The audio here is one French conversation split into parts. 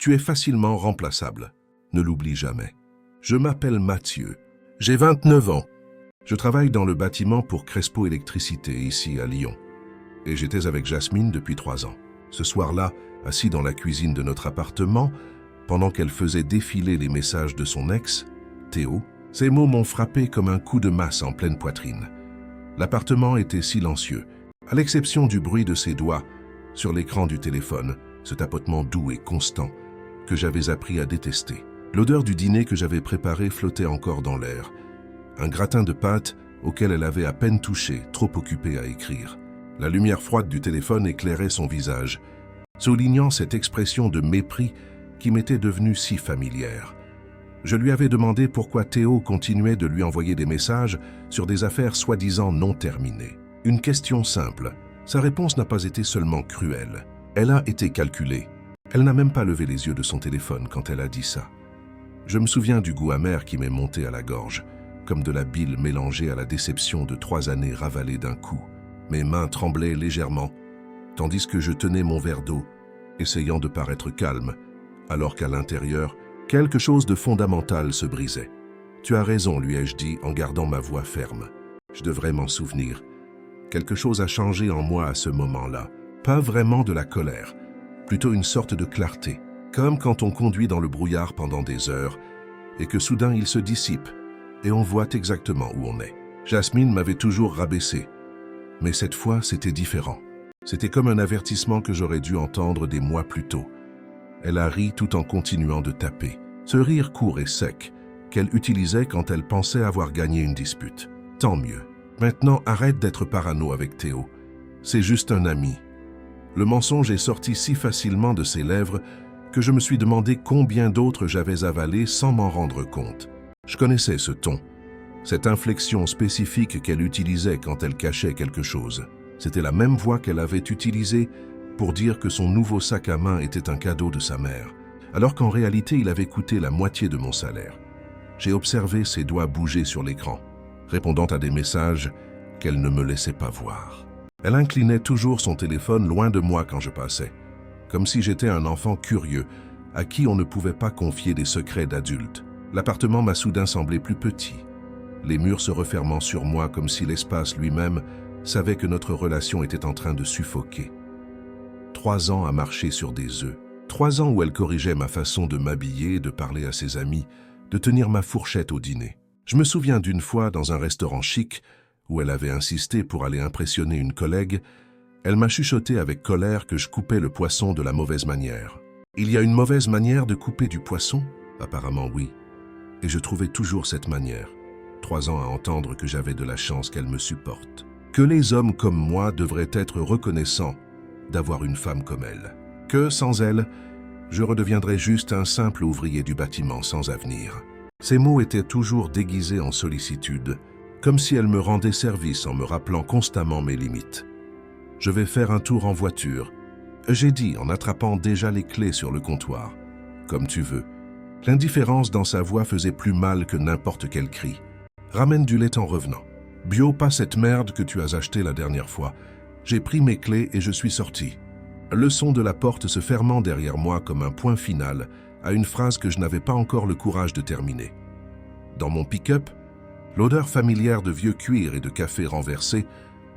Tu es facilement remplaçable. Ne l'oublie jamais. Je m'appelle Mathieu. J'ai 29 ans. Je travaille dans le bâtiment pour Crespo Électricité, ici à Lyon. Et j'étais avec Jasmine depuis 3 ans. Ce soir-là, assis dans la cuisine de notre appartement, pendant qu'elle faisait défiler les messages de son ex, Théo, ces mots m'ont frappé comme un coup de masse en pleine poitrine. L'appartement était silencieux, à l'exception du bruit de ses doigts sur l'écran du téléphone, ce tapotement doux et constant que j'avais appris à détester. L'odeur du dîner que j'avais préparé flottait encore dans l'air. Un gratin de pâtes auquel elle avait à peine touché, trop occupée à écrire. La lumière froide du téléphone éclairait son visage, soulignant cette expression de mépris qui m'était devenue si familière. Je lui avais demandé pourquoi Théo continuait de lui envoyer des messages sur des affaires soi-disant non terminées. Une question simple. Sa réponse n'a pas été seulement cruelle. Elle a été calculée. Elle n'a même pas levé les yeux de son téléphone quand elle a dit ça. Je me souviens du goût amer qui m'est monté à la gorge, comme de la bile mélangée à la déception de 3 années ravalées d'un coup. Mes mains tremblaient légèrement, tandis que je tenais mon verre d'eau, essayant de paraître calme, alors qu'à l'intérieur, quelque chose de fondamental se brisait. « Tu as raison », lui ai-je dit en gardant ma voix ferme. Je devrais m'en souvenir. Quelque chose a changé en moi à ce moment-là. Pas vraiment de la colère, plutôt une sorte de clarté, comme quand on conduit dans le brouillard pendant des heures et que soudain il se dissipe et on voit exactement où on est. Jasmine m'avait toujours rabaissé, mais cette fois c'était différent. C'était comme un avertissement que j'aurais dû entendre des mois plus tôt. Elle a ri tout en continuant de taper. Ce rire court et sec qu'elle utilisait quand elle pensait avoir gagné une dispute. Tant mieux. Maintenant, arrête d'être parano avec Théo. C'est juste un ami. Le mensonge est sorti si facilement de ses lèvres que je me suis demandé combien d'autres j'avais avalé sans m'en rendre compte. Je connaissais ce ton, cette inflexion spécifique qu'elle utilisait quand elle cachait quelque chose. C'était la même voix qu'elle avait utilisée pour dire que son nouveau sac à main était un cadeau de sa mère, alors qu'en réalité il avait coûté la moitié de mon salaire. J'ai observé ses doigts bouger sur l'écran, répondant à des messages qu'elle ne me laissait pas voir. Elle inclinait toujours son téléphone loin de moi quand je passais, comme si j'étais un enfant curieux à qui on ne pouvait pas confier des secrets d'adulte. L'appartement m'a soudain semblé plus petit, les murs se refermant sur moi comme si l'espace lui-même savait que notre relation était en train de suffoquer. 3 ans à marcher sur des œufs. 3 ans où elle corrigeait ma façon de m'habiller, de parler à ses amis, de tenir ma fourchette au dîner. Je me souviens d'une fois dans un restaurant chic où elle avait insisté pour aller impressionner une collègue, elle m'a chuchoté avec colère que je coupais le poisson de la mauvaise manière. Il y a une mauvaise manière de couper du poisson? Apparemment oui. Et je trouvais toujours cette manière. 3 ans à entendre que j'avais de la chance qu'elle me supporte. Que les hommes comme moi devraient être reconnaissants d'avoir une femme comme elle. Que sans elle, je redeviendrais juste un simple ouvrier du bâtiment sans avenir. Ces mots étaient toujours déguisés en sollicitude, comme si elle me rendait service en me rappelant constamment mes limites. Je vais faire un tour en voiture, j'ai dit en attrapant déjà les clés sur le comptoir. Comme tu veux. L'indifférence dans sa voix faisait plus mal que n'importe quel cri. Ramène du lait en revenant. Bio, pas cette merde que tu as achetée la dernière fois. J'ai pris mes clés et je suis sorti. Le son de la porte se fermant derrière moi comme un point final à une phrase que je n'avais pas encore le courage de terminer. Dans mon pick-up, l'odeur familière de vieux cuir et de café renversé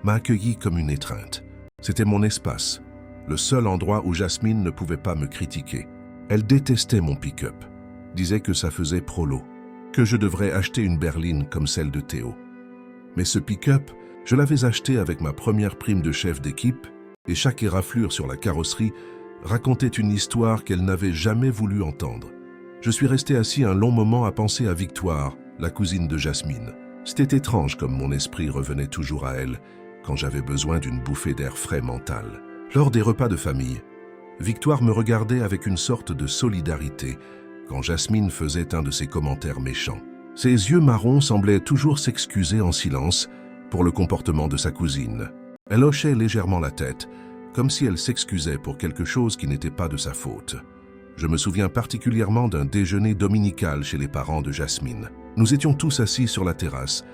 m'a accueilli comme une étreinte. C'était mon espace, le seul endroit où Jasmine ne pouvait pas me critiquer. Elle détestait mon pick-up, disait que ça faisait prolo, que je devrais acheter une berline comme celle de Théo. Mais ce pick-up, je l'avais acheté avec ma première prime de chef d'équipe et chaque éraflure sur la carrosserie racontait une histoire qu'elle n'avait jamais voulu entendre. Je suis resté assis un long moment à penser à Victoire, la cousine de Jasmine. C'était étrange comme mon esprit revenait toujours à elle quand j'avais besoin d'une bouffée d'air frais mental. Lors des repas de famille, Victoire me regardait avec une sorte de solidarité quand Jasmine faisait un de ses commentaires méchants. Ses yeux marrons semblaient toujours s'excuser en silence pour le comportement de sa cousine. Elle hochait légèrement la tête, comme si elle s'excusait pour quelque chose qui n'était pas de sa faute. Je me souviens particulièrement d'un déjeuner dominical chez les parents de Jasmine. Nous étions tous assis sur la terrasse,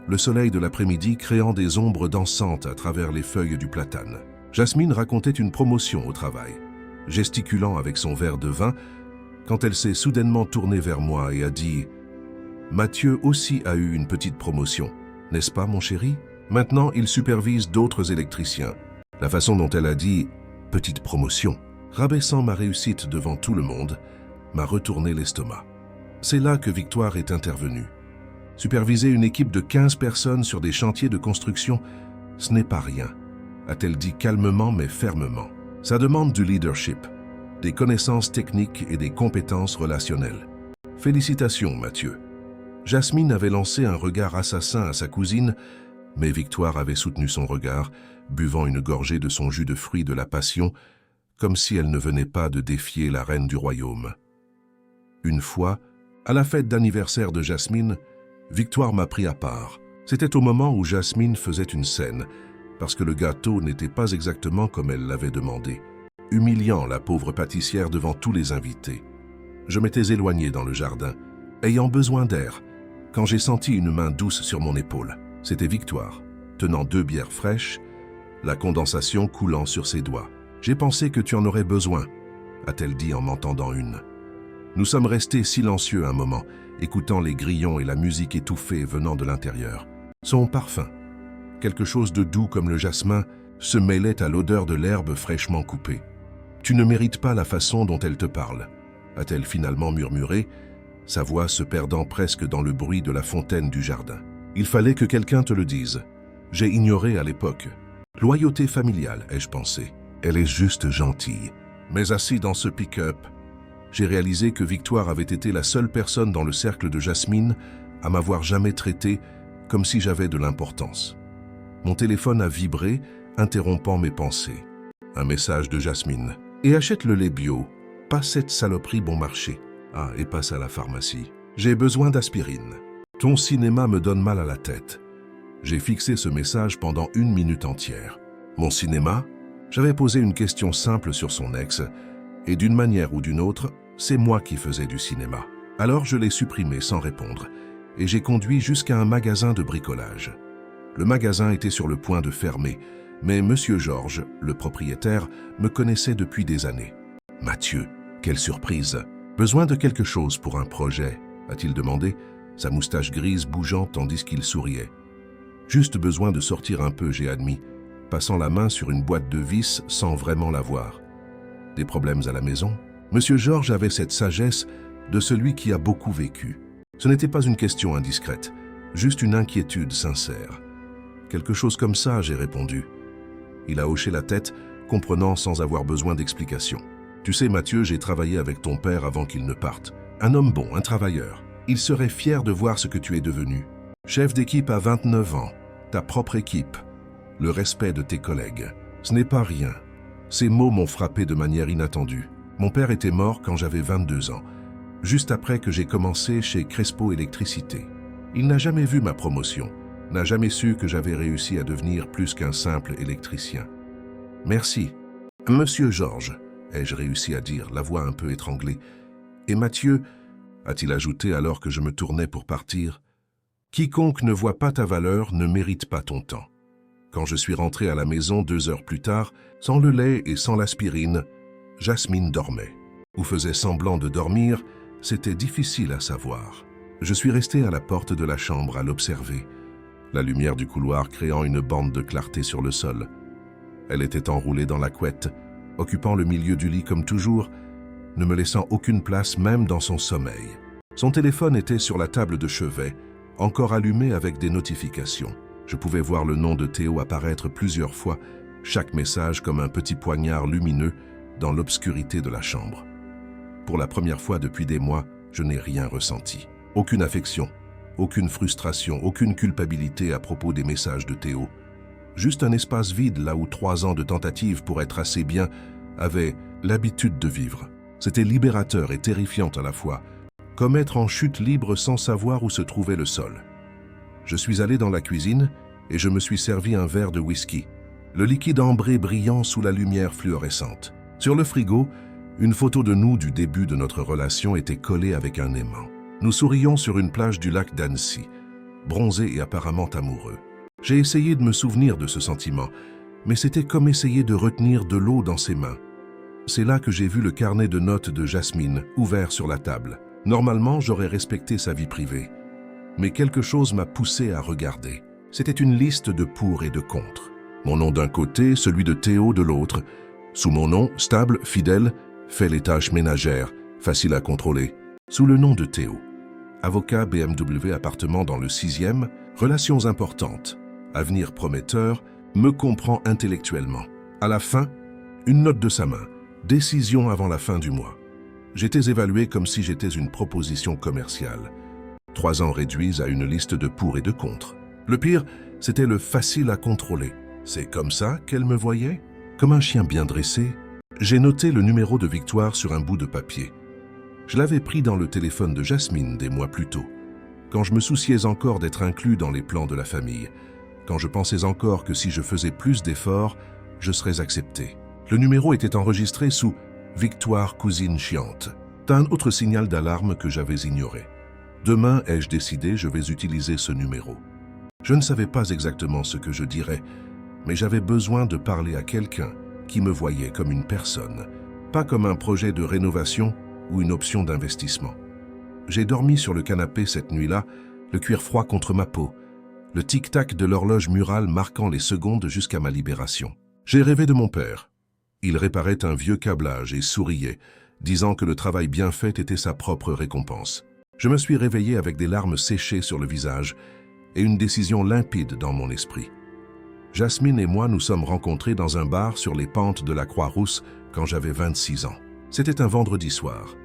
le soleil de l'après-midi créant des ombres dansantes à travers les feuilles du platane. Jasmine racontait une promotion au travail. Gesticulant avec son verre de vin, quand elle s'est soudainement tournée vers moi et a dit « Mathieu aussi a eu une petite promotion, n'est-ce pas mon chéri? Maintenant, il supervise d'autres électriciens. » La façon dont elle a dit « petite promotion », rabaissant ma réussite devant tout le monde, m'a retourné l'estomac. C'est là que Victoire est intervenue. Superviser une équipe de 15 personnes sur des chantiers de construction, ce n'est pas rien, a-t-elle dit calmement mais fermement. Ça demande du leadership, des connaissances techniques et des compétences relationnelles. Félicitations, Mathieu. Jasmine avait lancé un regard assassin à sa cousine, mais Victoire avait soutenu son regard, buvant une gorgée de son jus de fruits de la passion, comme si elle ne venait pas de défier la reine du royaume. Une fois, à la fête d'anniversaire de Jasmine, Victoire m'a pris à part. C'était au moment où Jasmine faisait une scène, parce que le gâteau n'était pas exactement comme elle l'avait demandé, humiliant la pauvre pâtissière devant tous les invités. Je m'étais éloigné dans le jardin, ayant besoin d'air, quand j'ai senti une main douce sur mon épaule. C'était Victoire, tenant 2 bières fraîches, la condensation coulant sur ses doigts. « J'ai pensé que tu en aurais besoin », a-t-elle dit en m'en tendant une. Nous sommes restés silencieux un moment, écoutant les grillons et la musique étouffée venant de l'intérieur. Son parfum, quelque chose de doux comme le jasmin, se mêlait à l'odeur de l'herbe fraîchement coupée. « Tu ne mérites pas la façon dont elle te parle », a-t-elle finalement murmuré, sa voix se perdant presque dans le bruit de la fontaine du jardin. « Il fallait que quelqu'un te le dise. J'ai ignoré à l'époque. Loyauté familiale, ai-je pensé. Elle est juste gentille. » Mais assis dans ce pick-up, j'ai réalisé que Victoire avait été la seule personne dans le cercle de Jasmine à m'avoir jamais traité comme si j'avais de l'importance. Mon téléphone a vibré, interrompant mes pensées. Un message de Jasmine. « Et achète le lait bio, pas cette saloperie bon marché. Ah, et passe à la pharmacie. J'ai besoin d'aspirine. Ton cinéma me donne mal à la tête. » J'ai fixé ce message pendant 1 minute entière. Mon cinéma? J'avais posé une question simple sur son ex, et d'une manière ou d'une autre, c'est moi qui faisais du cinéma. Alors je l'ai supprimé sans répondre, et j'ai conduit jusqu'à un magasin de bricolage. Le magasin était sur le point de fermer, mais Monsieur Georges, le propriétaire, me connaissait depuis des années. « Mathieu, quelle surprise! Besoin de quelque chose pour un projet ?» a-t-il demandé, sa moustache grise bougeant tandis qu'il souriait. « Juste besoin de sortir un peu, j'ai admis, passant la main sur une boîte de vis sans vraiment la voir. Des problèmes à la maison ? Monsieur Georges avait cette sagesse de celui qui a beaucoup vécu. Ce n'était pas une question indiscrète, juste une inquiétude sincère. Quelque chose comme ça, j'ai répondu. Il a hoché la tête, comprenant sans avoir besoin d'explication. Tu sais, Mathieu, j'ai travaillé avec ton père avant qu'il ne parte. Un homme bon, un travailleur. Il serait fier de voir ce que tu es devenu. Chef d'équipe à 29 ans, ta propre équipe, le respect de tes collègues. Ce n'est pas rien. Ces mots m'ont frappé de manière inattendue. Mon père était mort quand j'avais 22 ans, juste après que j'ai commencé chez Crespo Électricité. Il n'a jamais vu ma promotion, n'a jamais su que j'avais réussi à devenir plus qu'un simple électricien. Merci. Monsieur Georges, ai-je réussi à dire, la voix un peu étranglée. Et Mathieu, a-t-il ajouté alors que je me tournais pour partir, quiconque ne voit pas ta valeur ne mérite pas ton temps. Quand je suis rentré à la maison 2 heures plus tard, sans le lait et sans l'aspirine, Jasmine dormait. Ou faisait semblant de dormir, c'était difficile à savoir. Je suis resté à la porte de la chambre à l'observer, la lumière du couloir créant une bande de clarté sur le sol. Elle était enroulée dans la couette, occupant le milieu du lit comme toujours, ne me laissant aucune place même dans son sommeil. Son téléphone était sur la table de chevet, encore allumé avec des notifications. Je pouvais voir le nom de Théo apparaître plusieurs fois, chaque message comme un petit poignard lumineux dans l'obscurité de la chambre. Pour la première fois depuis des mois, je n'ai rien ressenti. Aucune affection, aucune frustration, aucune culpabilité à propos des messages de Théo. Juste un espace vide là où 3 ans de tentatives pour être assez bien avaient l'habitude de vivre. C'était libérateur et terrifiant à la fois, comme être en chute libre sans savoir où se trouvait le sol. Je suis allé dans la cuisine et je me suis servi un verre de whisky, le liquide ambré brillant sous la lumière fluorescente. Sur le frigo, une photo de nous du début de notre relation était collée avec un aimant. Nous sourions sur une plage du lac d'Annecy, bronzés et apparemment amoureux. J'ai essayé de me souvenir de ce sentiment, mais c'était comme essayer de retenir de l'eau dans ses mains. C'est là que j'ai vu le carnet de notes de Jasmine ouvert sur la table. Normalement, j'aurais respecté sa vie privée. Mais quelque chose m'a poussé à regarder. C'était une liste de pour et de contre. Mon nom d'un côté, celui de Théo de l'autre. Sous mon nom, stable, fidèle, fait les tâches ménagères, facile à contrôler. Sous le nom de Théo. Avocat BMW appartement dans le 6e, relations importantes, avenir prometteur, me comprend intellectuellement. À la fin, une note de sa main, décision avant la fin du mois. J'étais évalué comme si j'étais une proposition commerciale. 3 ans réduits à une liste de pour et de contre. Le pire, c'était le facile à contrôler. C'est comme ça qu'elle me voyait? Comme un chien bien dressé, j'ai noté le numéro de Victoire sur un bout de papier. Je l'avais pris dans le téléphone de Jasmine des mois plus tôt, quand je me souciais encore d'être inclus dans les plans de la famille, quand je pensais encore que si je faisais plus d'efforts, je serais accepté. Le numéro était enregistré sous « Victoire cousine chiante ». Un autre signal d'alarme que j'avais ignoré. Demain, ai-je décidé, je vais utiliser ce numéro. Je ne savais pas exactement ce que je dirais, mais j'avais besoin de parler à quelqu'un qui me voyait comme une personne, pas comme un projet de rénovation ou une option d'investissement. J'ai dormi sur le canapé cette nuit-là, le cuir froid contre ma peau, le tic-tac de l'horloge murale marquant les secondes jusqu'à ma libération. J'ai rêvé de mon père. Il réparait un vieux câblage et souriait, disant que le travail bien fait était sa propre récompense. Je me suis réveillé avec des larmes séchées sur le visage et une décision limpide dans mon esprit. Jasmine et moi nous sommes rencontrés dans un bar sur les pentes de la Croix-Rousse quand j'avais 26 ans. C'était un vendredi soir,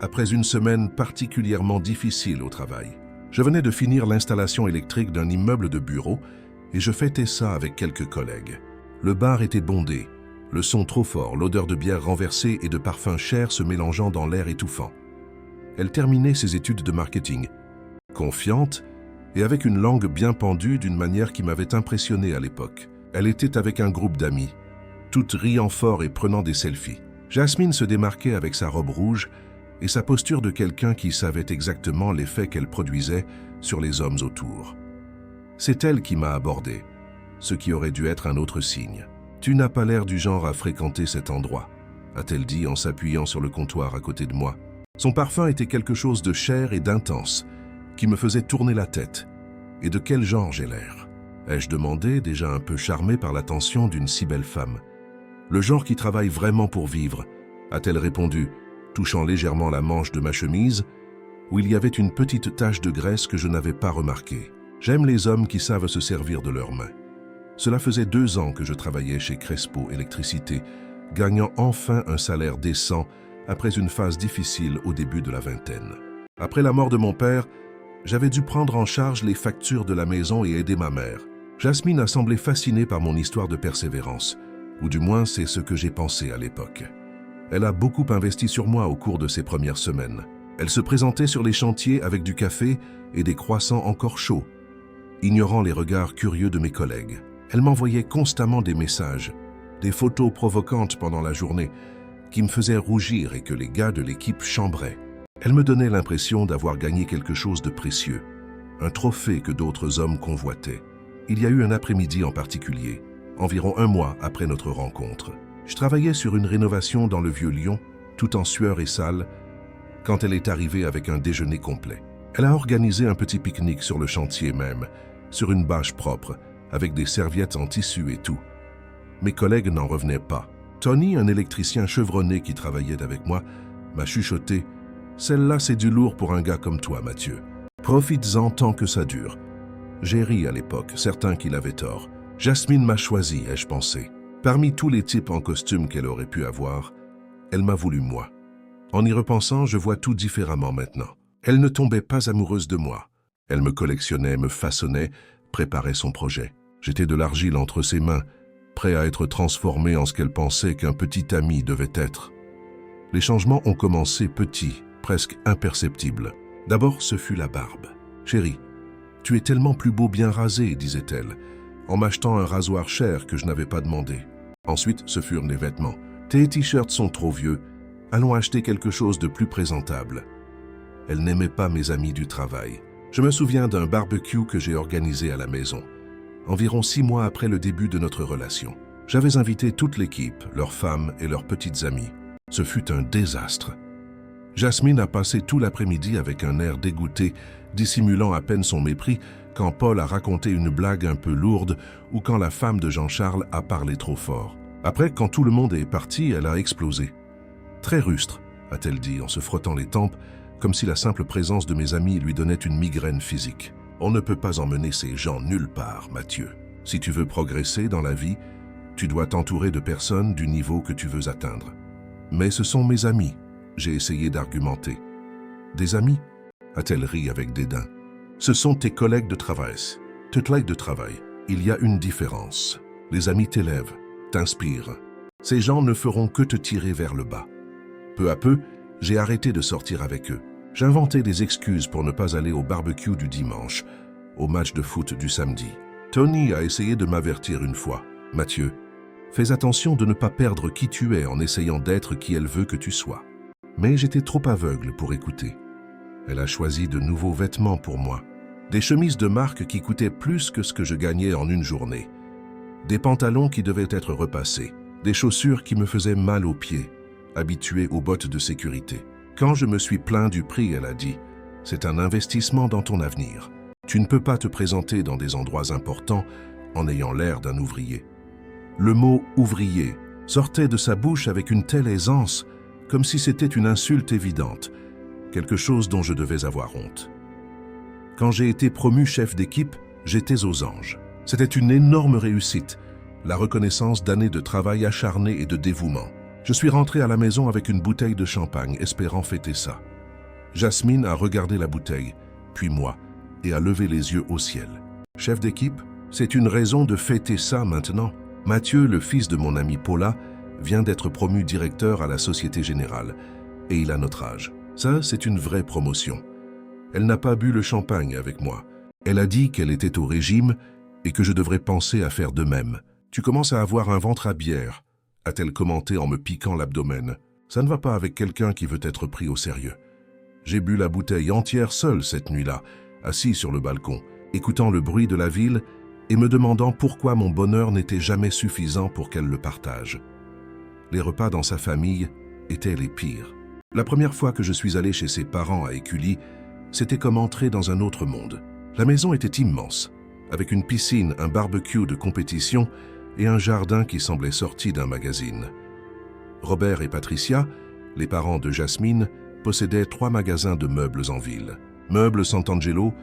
après une semaine particulièrement difficile au travail. Je venais de finir l'installation électrique d'un immeuble de bureaux et je fêtais ça avec quelques collègues. Le bar était bondé, le son trop fort, l'odeur de bière renversée et de parfums chers se mélangeant dans l'air étouffant. Elle terminait ses études de marketing, confiante et avec une langue bien pendue d'une manière qui m'avait impressionné à l'époque. Elle était avec un groupe d'amis, toutes riant fort et prenant des selfies. Jasmine se démarquait avec sa robe rouge et sa posture de quelqu'un qui savait exactement l'effet qu'elle produisait sur les hommes autour. C'est elle qui m'a abordé, ce qui aurait dû être un autre signe. « Tu n'as pas l'air du genre à fréquenter cet endroit », a-t-elle dit en s'appuyant sur le comptoir à côté de moi. Son parfum était quelque chose de cher et d'intense, qui me faisait tourner la tête. Et de quel genre j'ai l'air? Ai-je demandé, déjà un peu charmé par l'attention d'une si belle femme. Le genre qui travaille vraiment pour vivre, a-t-elle répondu, touchant légèrement la manche de ma chemise, où il y avait une petite tache de graisse que je n'avais pas remarquée. J'aime les hommes qui savent se servir de leurs mains. Cela faisait 2 ans que je travaillais chez Crespo Électricité, gagnant enfin un salaire décent après une phase difficile au début de la vingtaine. Après la mort de mon père, j'avais dû prendre en charge les factures de la maison et aider ma mère. Jasmine a semblé fascinée par mon histoire de persévérance, ou du moins c'est ce que j'ai pensé à l'époque. Elle a beaucoup investi sur moi au cours de ces premières semaines. Elle se présentait sur les chantiers avec du café et des croissants encore chauds, ignorant les regards curieux de mes collègues. Elle m'envoyait constamment des messages, des photos provocantes pendant la journée, qui me faisaient rougir et que les gars de l'équipe chambraient. Elle me donnait l'impression d'avoir gagné quelque chose de précieux, un trophée que d'autres hommes convoitaient. Il y a eu un après-midi en particulier, environ 1 mois après notre rencontre. Je travaillais sur une rénovation dans le vieux Lyon, tout en sueur et sale, quand elle est arrivée avec un déjeuner complet. Elle a organisé un petit pique-nique sur le chantier même, sur une bâche propre, avec des serviettes en tissu et tout. Mes collègues n'en revenaient pas. Tony, un électricien chevronné qui travaillait avec moi, m'a chuchoté « Celle-là, c'est du lourd pour un gars comme toi, Mathieu. Profites-en tant que ça dure. » J'ai ri à l'époque, certain qu'il avait tort. Jasmine m'a choisi, ai-je pensé. Parmi tous les types en costume qu'elle aurait pu avoir, elle m'a voulu moi. En y repensant, je vois tout différemment maintenant. Elle ne tombait pas amoureuse de moi. Elle me collectionnait, me façonnait, préparait son projet. J'étais de l'argile entre ses mains, prêt à être transformé en ce qu'elle pensait qu'un petit ami devait être. Les changements ont commencé petits, presque imperceptibles. D'abord, ce fut la barbe. « Chérie, tu es tellement plus beau bien rasé, disait-elle, en m'achetant un rasoir cher que je n'avais pas demandé. Ensuite, ce furent les vêtements. Tes t-shirts sont trop vieux, allons acheter quelque chose de plus présentable. » Elle n'aimait pas mes amis du travail. Je me souviens d'un barbecue que j'ai organisé à la maison, environ 6 mois après le début de notre relation. J'avais invité toute l'équipe, leurs femmes et leurs petites amies. Ce fut un désastre. Jasmine a passé tout l'après-midi avec un air dégoûté, dissimulant à peine son mépris quand Paul a raconté une blague un peu lourde ou quand la femme de Jean-Charles a parlé trop fort. Après, quand tout le monde est parti, elle a explosé. « Très rustre », a-t-elle dit en se frottant les tempes, comme si la simple présence de mes amis lui donnait une migraine physique. « On ne peut pas emmener ces gens nulle part, Mathieu. Si tu veux progresser dans la vie, tu dois t'entourer de personnes du niveau que tu veux atteindre. » « Mais ce sont mes amis, » j'ai essayé d'argumenter. « Des amis ?» a-t-elle ri avec dédain. « Ce sont tes collègues de travail. Il y a une différence. Les amis t'élèvent, t'inspirent. Ces gens ne feront que te tirer vers le bas. » Peu à peu, j'ai arrêté de sortir avec eux. J'inventais des excuses pour ne pas aller au barbecue du dimanche, au match de foot du samedi. Tony a essayé de m'avertir une fois. « Mathieu, fais attention de ne pas perdre qui tu es en essayant d'être qui elle veut que tu sois. » Mais j'étais trop aveugle pour écouter. Elle a choisi de nouveaux vêtements pour moi. Des chemises de marque qui coûtaient plus que ce que je gagnais en une journée. Des pantalons qui devaient être repassés. Des chaussures qui me faisaient mal aux pieds, habituée aux bottes de sécurité. Quand je me suis plaint du prix, elle a dit « C'est un investissement dans ton avenir. Tu ne peux pas te présenter dans des endroits importants en ayant l'air d'un ouvrier. » Le mot « ouvrier » sortait de sa bouche avec une telle aisance, comme si c'était une insulte évidente, quelque chose dont je devais avoir honte. Quand j'ai été promu chef d'équipe, j'étais aux anges. C'était une énorme réussite, la reconnaissance d'années de travail acharné et de dévouement. Je suis rentré à la maison avec une bouteille de champagne, espérant fêter ça. Jasmine a regardé la bouteille, puis moi, et a levé les yeux au ciel. « Chef d'équipe, c'est une raison de fêter ça maintenant. Mathieu, le fils de mon ami Paula, vient d'être promu directeur à la Société Générale, et il a notre âge. Ça, c'est une vraie promotion. Elle n'a pas bu le champagne avec moi. Elle a dit qu'elle était au régime et que je devrais penser à faire de même. Tu commences à avoir un ventre à bière, a-t-elle commenté en me piquant l'abdomen. Ça ne va pas avec quelqu'un qui veut être pris au sérieux. J'ai bu la bouteille entière seul cette nuit-là, assis sur le balcon, écoutant le bruit de la ville et me demandant pourquoi mon bonheur n'était jamais suffisant pour qu'elle le partage. Les repas dans sa famille étaient les pires. La première fois que je suis allé chez ses parents à Écully, c'était comme entrer dans un autre monde. La maison était immense, avec une piscine, un barbecue de compétition et un jardin qui semblait sorti d'un magazine. Robert et Patricia, les parents de Jasmine, possédaient 3 magasins de meubles en ville. « Meubles Sant'Angelo,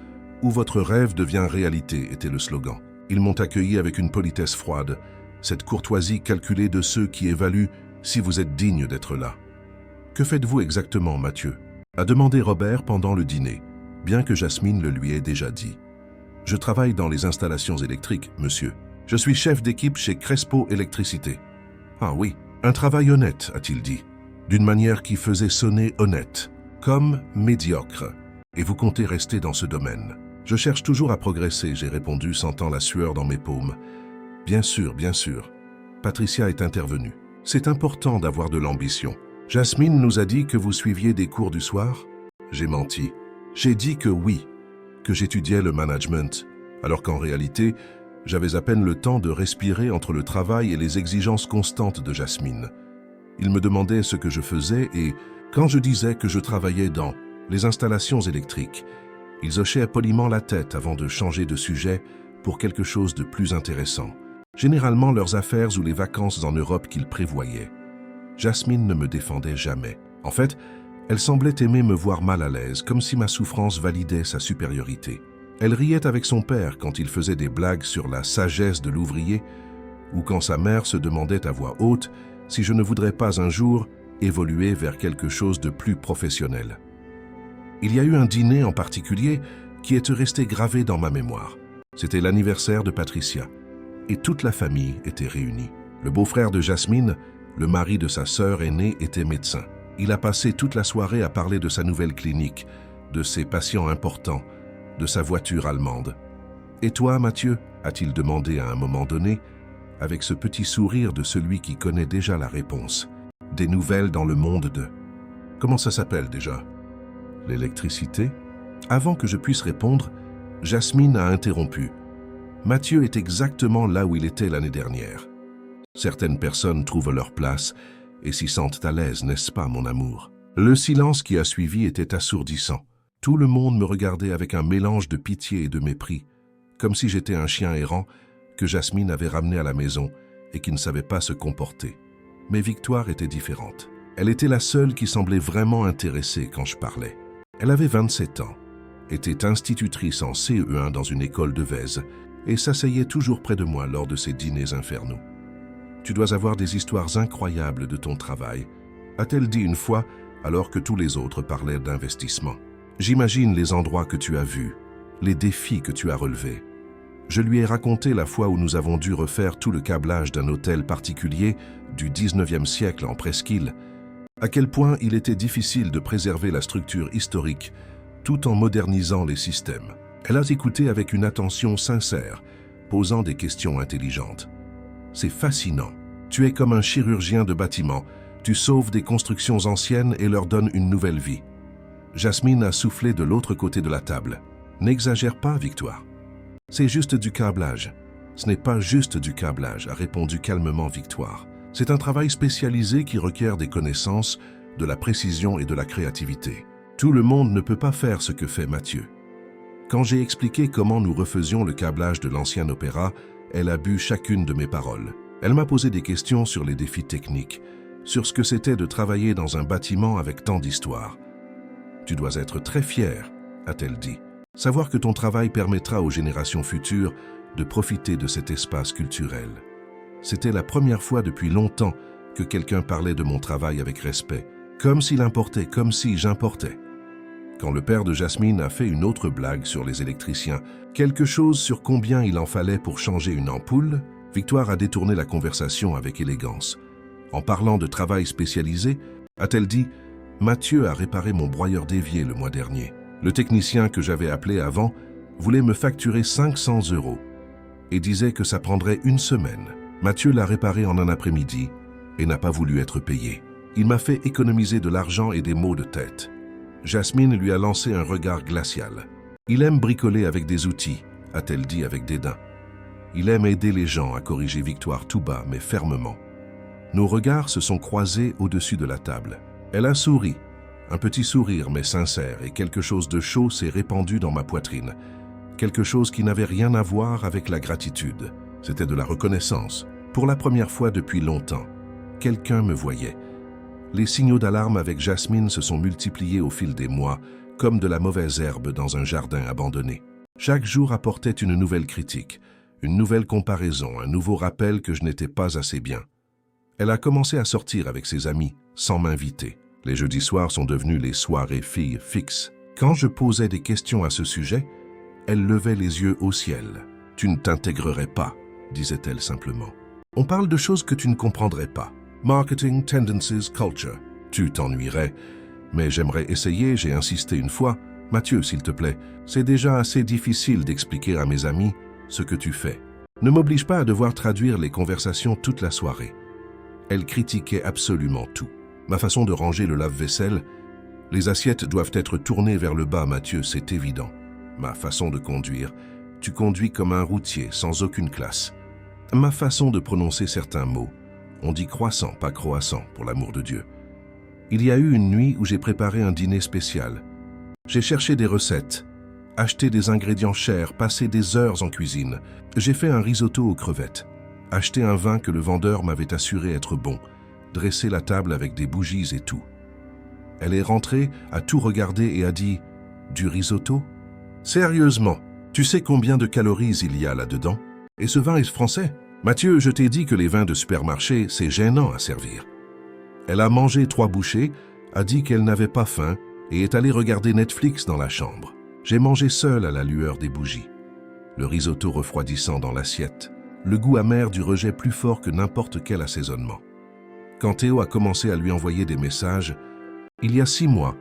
où votre rêve devient réalité » était le slogan. Ils m'ont accueilli avec une politesse froide, cette courtoisie calculée de ceux qui évaluent si vous êtes digne d'être là. « Que faites-vous exactement, Mathieu » a demandé Robert pendant le dîner, bien que Jasmine le lui ait déjà dit. « Je travaille dans les installations électriques, monsieur. Je suis chef d'équipe chez Crespo Électricité. »« Ah oui, un travail honnête, a-t-il dit, d'une manière qui faisait sonner honnête, comme médiocre. Et vous comptez rester dans ce domaine. »« Je cherche toujours à progresser, » j'ai répondu, sentant la sueur dans mes paumes. « Bien sûr, bien sûr. » Patricia est intervenue. « C'est important d'avoir de l'ambition. Jasmine nous a dit que vous suiviez des cours du soir ?» J'ai menti. J'ai dit que oui, que j'étudiais le management, alors qu'en réalité, j'avais à peine le temps de respirer entre le travail et les exigences constantes de Jasmine. Il me demandait ce que je faisais et, quand je disais que je travaillais dans les installations électriques, ils hochaient poliment la tête avant de changer de sujet pour quelque chose de plus intéressant. Généralement leurs affaires ou les vacances en Europe qu'ils prévoyaient. Jasmine ne me défendait jamais. En fait, elle semblait aimer me voir mal à l'aise, comme si ma souffrance validait sa supériorité. Elle riait avec son père quand il faisait des blagues sur la sagesse de l'ouvrier, ou quand sa mère se demandait à voix haute si je ne voudrais pas un jour évoluer vers quelque chose de plus professionnel. Il y a eu un dîner en particulier qui est resté gravé dans ma mémoire. C'était l'anniversaire de Patricia, et toute la famille était réunie. Le beau-frère de Jasmine, le mari de sa sœur aînée, était médecin. Il a passé toute la soirée à parler de sa nouvelle clinique, de ses patients importants, de sa voiture allemande. « Et toi, Mathieu ?» a-t-il demandé à un moment donné, avec ce petit sourire de celui qui connaît déjà la réponse. « Des nouvelles dans le monde de... » Comment ça s'appelle déjà? L'électricité? Avant que je puisse répondre, Jasmine a interrompu. Mathieu est exactement là où il était l'année dernière. Certaines personnes trouvent leur place et s'y sentent à l'aise, n'est-ce pas, mon amour? Le silence qui a suivi était assourdissant. Tout le monde me regardait avec un mélange de pitié et de mépris, comme si j'étais un chien errant que Jasmine avait ramené à la maison et qui ne savait pas se comporter. Mais Victoire était différente. Elle était la seule qui semblait vraiment intéressée quand je parlais. Elle avait 27 ans, était institutrice en CE1 dans une école de Vèze et s'asseyait toujours près de moi lors de ses dîners infernaux. « Tu dois avoir des histoires incroyables de ton travail », a-t-elle dit une fois alors que tous les autres parlaient d'investissement. « J'imagine les endroits que tu as vus, les défis que tu as relevés. » Je lui ai raconté la fois où nous avons dû refaire tout le câblage d'un hôtel particulier du 19e siècle en presqu'île, à quel point il était difficile de préserver la structure historique tout en modernisant les systèmes. Elle a écouté avec une attention sincère, posant des questions intelligentes. « C'est fascinant. Tu es comme un chirurgien de bâtiment. Tu sauves des constructions anciennes et leur donnes une nouvelle vie. » Jasmine a soufflé de l'autre côté de la table. « N'exagère pas, Victoire. C'est juste du câblage. » « Ce n'est pas juste du câblage, » a répondu calmement Victoire. « C'est un travail spécialisé qui requiert des connaissances, de la précision et de la créativité. Tout le monde ne peut pas faire ce que fait Mathieu. » Quand j'ai expliqué comment nous refaisions le câblage de l'ancien opéra, elle a bu chacune de mes paroles. Elle m'a posé des questions sur les défis techniques, sur ce que c'était de travailler dans un bâtiment avec tant d'histoire. « Tu dois être très fier, » a-t-elle dit. « Savoir que ton travail permettra aux générations futures de profiter de cet espace culturel. » C'était la première fois depuis longtemps que quelqu'un parlait de mon travail avec respect, comme s'il importait, comme si j'importais. Quand le père de Jasmine a fait une autre blague sur les électriciens, quelque chose sur combien il en fallait pour changer une ampoule, Victoire a détourné la conversation avec élégance. En parlant de travail spécialisé, a-t-elle dit « Mathieu a réparé mon broyeur d'évier le mois dernier. Le technicien que j'avais appelé avant voulait me facturer 500 € et disait que ça prendrait une semaine. Mathieu l'a réparé en un après-midi et n'a pas voulu être payé. Il m'a fait économiser de l'argent et des maux de tête. » Jasmine lui a lancé un regard glacial. « Il aime bricoler avec des outils, » a-t-elle dit avec dédain. Il aime aider les gens, à corriger Victoire tout bas, mais fermement. Nos regards se sont croisés au-dessus de la table. Elle a souri, un petit sourire mais sincère, et quelque chose de chaud s'est répandu dans ma poitrine. Quelque chose qui n'avait rien à voir avec la gratitude. C'était de la reconnaissance. Pour la première fois depuis longtemps, quelqu'un me voyait. Les signaux d'alarme avec Jasmine se sont multipliés au fil des mois, comme de la mauvaise herbe dans un jardin abandonné. Chaque jour apportait une nouvelle critique, une nouvelle comparaison, un nouveau rappel que je n'étais pas assez bien. Elle a commencé à sortir avec ses amis, sans m'inviter. Les jeudis soirs sont devenus les soirées filles fixes. Quand je posais des questions à ce sujet, elle levait les yeux au ciel. « Tu ne t'intégrerais pas », disait-elle simplement. « On parle de choses que tu ne comprendrais pas. Marketing, tendencies, culture. Tu t'ennuierais. Mais j'aimerais essayer, j'ai insisté une fois. Mathieu, s'il te plaît, c'est déjà assez difficile d'expliquer à mes amis ce que tu fais. Ne m'oblige pas à devoir traduire les conversations toute la soirée. » Elle critiquait absolument tout. Ma façon de ranger le lave-vaisselle. Les assiettes doivent être tournées vers le bas, Mathieu, c'est évident. Ma façon de conduire. Tu conduis comme un routier, sans aucune classe. Ma façon de prononcer certains mots. On dit croissant, pas croissant, pour l'amour de Dieu. Il y a eu une nuit où j'ai préparé un dîner spécial. J'ai cherché des recettes, acheté des ingrédients chers, passé des heures en cuisine. J'ai fait un risotto aux crevettes, acheté un vin que le vendeur m'avait assuré être bon, dressé la table avec des bougies et tout. Elle est rentrée, a tout regardé et a dit « Du risotto ? Sérieusement, tu sais combien de calories il y a là-dedans ? Et ce vin est français ? Mathieu, je t'ai dit que les vins de supermarché, c'est gênant à servir. » Elle a mangé 3 bouchées, a dit qu'elle n'avait pas faim et est allée regarder Netflix dans la chambre. J'ai mangé seul à la lueur des bougies. Le risotto refroidissant dans l'assiette, le goût amer du rejet plus fort que n'importe quel assaisonnement. Quand Théo a commencé à lui envoyer des messages, il y a 6 mois,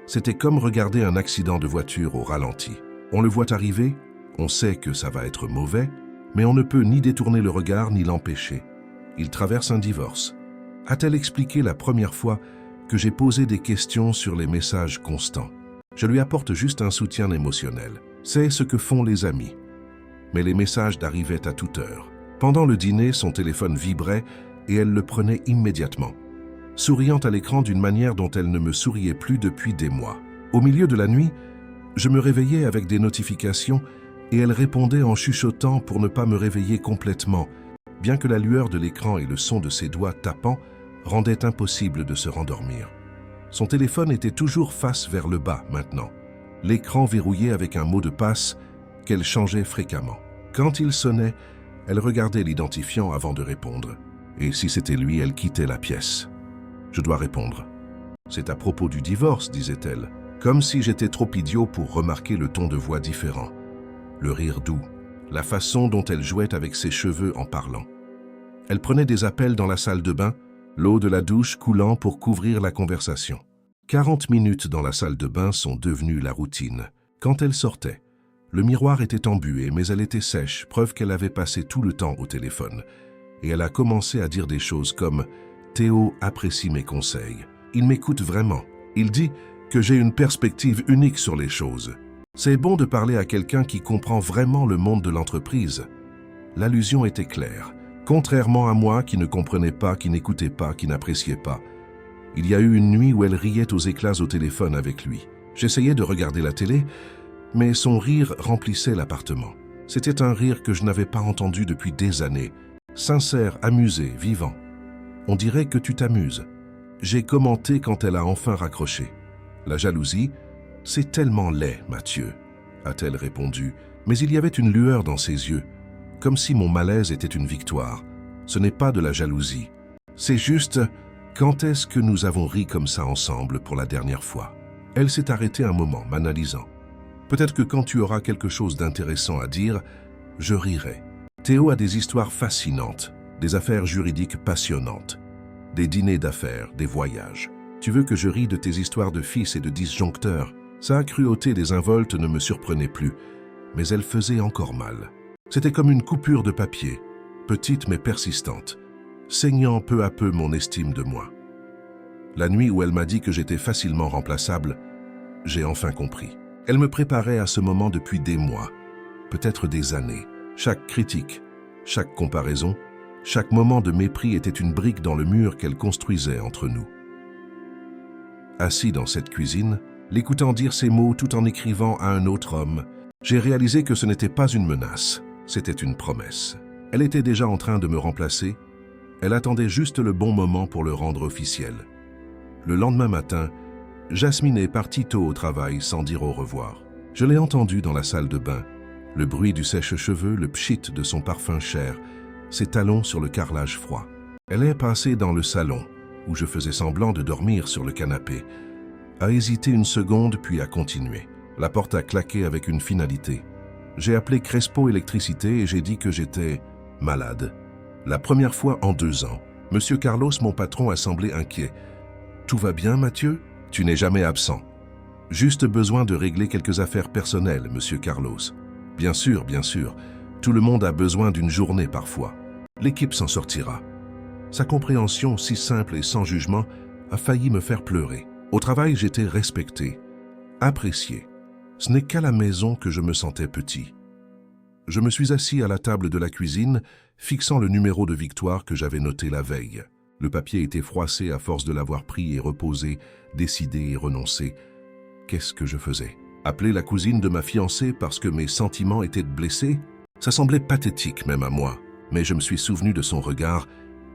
c'était comme regarder un accident de voiture au ralenti. On le voit arriver, on sait que ça va être mauvais, mais on ne peut ni détourner le regard ni l'empêcher. Il traverse un divorce. A-t-elle expliqué la première fois que j'ai posé des questions sur les messages constants? Je lui apporte juste un soutien émotionnel. C'est ce que font les amis. Mais les messages arrivaient à toute heure. Pendant le dîner, son téléphone vibrait et elle le prenait immédiatement. souriant à l'écran d'une manière dont elle ne me souriait plus depuis des mois. Au milieu de la nuit, je me réveillais avec des notifications et elle répondait en chuchotant pour ne pas me réveiller complètement, bien que la lueur de l'écran et le son de ses doigts tapant rendaient impossible de se rendormir. Son téléphone était toujours face vers le bas maintenant, l'écran verrouillé avec un mot de passe qu'elle changeait fréquemment. Quand il sonnait, elle regardait l'identifiant avant de répondre. Et si c'était lui, elle quittait la pièce. Je dois répondre. C'est à propos du divorce, disait-elle, comme si j'étais trop idiot pour remarquer le ton de voix différent, le rire doux, la façon dont elle jouait avec ses cheveux en parlant. Elle prenait des appels dans la salle de bain, l'eau de la douche coulant pour couvrir la conversation. 40 minutes dans la salle de bain sont devenues la routine. Quand elle sortait, le miroir était embué, mais elle était sèche, preuve qu'elle avait passé tout le temps au téléphone. Et elle a commencé à dire des choses comme « Théo apprécie mes conseils. Il m'écoute vraiment. Il dit que j'ai une perspective unique sur les choses. C'est bon de parler à quelqu'un qui comprend vraiment le monde de l'entreprise. » L'allusion était claire. Contrairement à moi qui ne comprenais pas, qui n'écoutais pas, qui n'appréciait pas. Il y a eu une nuit où elle riait aux éclats au téléphone avec lui. J'essayais de regarder la télé, mais son rire remplissait l'appartement. C'était un rire que je n'avais pas entendu depuis des années. Sincère, amusé, vivant. On dirait que tu t'amuses. J'ai commenté quand elle a enfin raccroché. La jalousie, c'est tellement laid, Mathieu, a-t-elle répondu, mais il y avait une lueur dans ses yeux, comme si mon malaise était une victoire. Ce n'est pas de la jalousie. C'est juste, quand est-ce que nous avons ri comme ça ensemble pour la dernière fois? Elle s'est arrêtée un moment, m'analysant. Peut-être que quand tu auras quelque chose d'intéressant à dire, je rirai. Théo a des histoires fascinantes, des affaires juridiques passionnantes, des dîners d'affaires, des voyages. Tu veux que je rie de tes histoires de fils et de disjoncteurs? Sa cruauté désinvolte ne me surprenait plus, mais elle faisait encore mal. C'était comme une coupure de papier, petite mais persistante, saignant peu à peu mon estime de moi. La nuit où elle m'a dit que j'étais facilement remplaçable, j'ai enfin compris. Elle me préparait à ce moment depuis des mois, peut-être des années. Chaque critique, chaque comparaison, chaque moment de mépris était une brique dans le mur qu'elle construisait entre nous. Assis dans cette cuisine, l'écoutant dire ces mots tout en écrivant à un autre homme, j'ai réalisé que ce n'était pas une menace, c'était une promesse. Elle était déjà en train de me remplacer, elle attendait juste le bon moment pour le rendre officiel. Le lendemain matin, Jasmine est partie tôt au travail sans dire au revoir. Je l'ai entendue dans la salle de bain, le bruit du sèche-cheveux, le pchit de son parfum cher, ses talons sur le carrelage froid. Elle est passée dans le salon, où je faisais semblant de dormir sur le canapé, a hésité une seconde puis a continué. La porte a claqué avec une finalité. J'ai appelé Crespo Électricité et j'ai dit que j'étais malade. La première fois en 2 ans. Monsieur Carlos, mon patron, a semblé inquiet. « Tout va bien, Mathieu? Tu n'es jamais absent. » « Juste besoin de régler quelques affaires personnelles, Monsieur Carlos. » « Bien sûr, tout le monde a besoin d'une journée parfois. L'équipe s'en sortira. » Sa compréhension, si simple et sans jugement, a failli me faire pleurer. Au travail, j'étais respecté, apprécié. Ce n'est qu'à la maison que je me sentais petit. Je me suis assis à la table de la cuisine, fixant le numéro de Victoire que j'avais noté la veille. Le papier était froissé à force de l'avoir pris et reposé, décidé et renoncé. Qu'est-ce que je faisais? Appeler la cousine de ma fiancée parce que mes sentiments étaient blessés? Ça semblait pathétique même à moi, mais je me suis souvenu de son regard,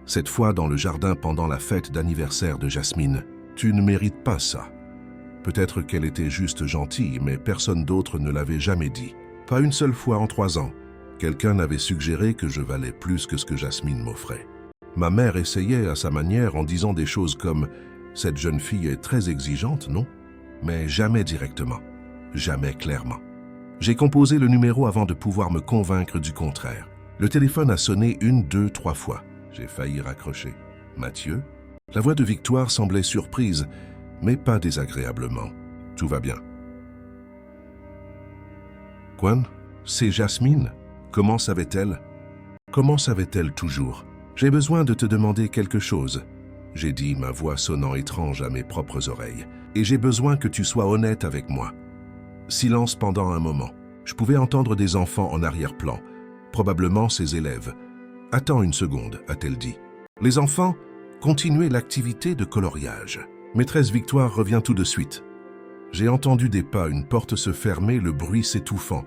cette fois dans le jardin pendant la fête d'anniversaire de Jasmine. Tu ne mérites pas ça. Peut-être qu'elle était juste gentille, mais personne d'autre ne l'avait jamais dit. Pas une seule fois en 3 ans, quelqu'un n'avait suggéré que je valais plus que ce que Jasmine m'offrait. Ma mère essayait à sa manière en disant des choses comme « Cette jeune fille est très exigeante, non ?» Mais jamais directement, jamais clairement. J'ai composé le numéro avant de pouvoir me convaincre du contraire. Le téléphone a sonné 1, 2, 3 fois. J'ai failli raccrocher. « Mathieu ?» La voix de Victoire semblait surprise, mais pas désagréablement. « Tout va bien. »« Quan, c'est Jasmine. Comment savait-elle ?»« Comment savait-elle toujours ? J'ai besoin de te demander quelque chose. » J'ai dit, ma voix sonnant étrange à mes propres oreilles. « Et j'ai besoin que tu sois honnête avec moi. » Silence pendant un moment. Je pouvais entendre des enfants en arrière-plan, probablement ses élèves. « Attends une seconde, a-t-elle dit. »« Les enfants, continuer l'activité de coloriage. Maîtresse Victoire revient tout de suite. J'ai entendu des pas, une porte se fermer, le bruit s'étouffant.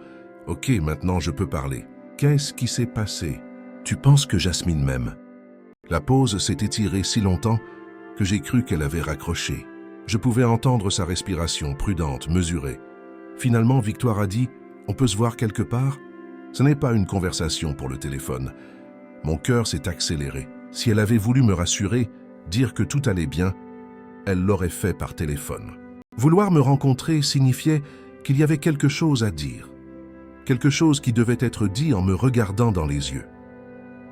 Ok, maintenant je peux parler. Qu'est-ce qui s'est passé? Tu penses que Jasmine m'aime? La pause s'est étirée si longtemps que j'ai cru qu'elle avait raccroché. Je pouvais entendre sa respiration prudente, mesurée. Finalement, Victoire a dit « On peut se voir quelque part ?» Ce n'est pas une conversation pour le téléphone. Mon cœur s'est accéléré. Si elle avait voulu me rassurer, dire que tout allait bien, elle l'aurait fait par téléphone. Vouloir me rencontrer signifiait qu'il y avait quelque chose à dire. Quelque chose qui devait être dit en me regardant dans les yeux.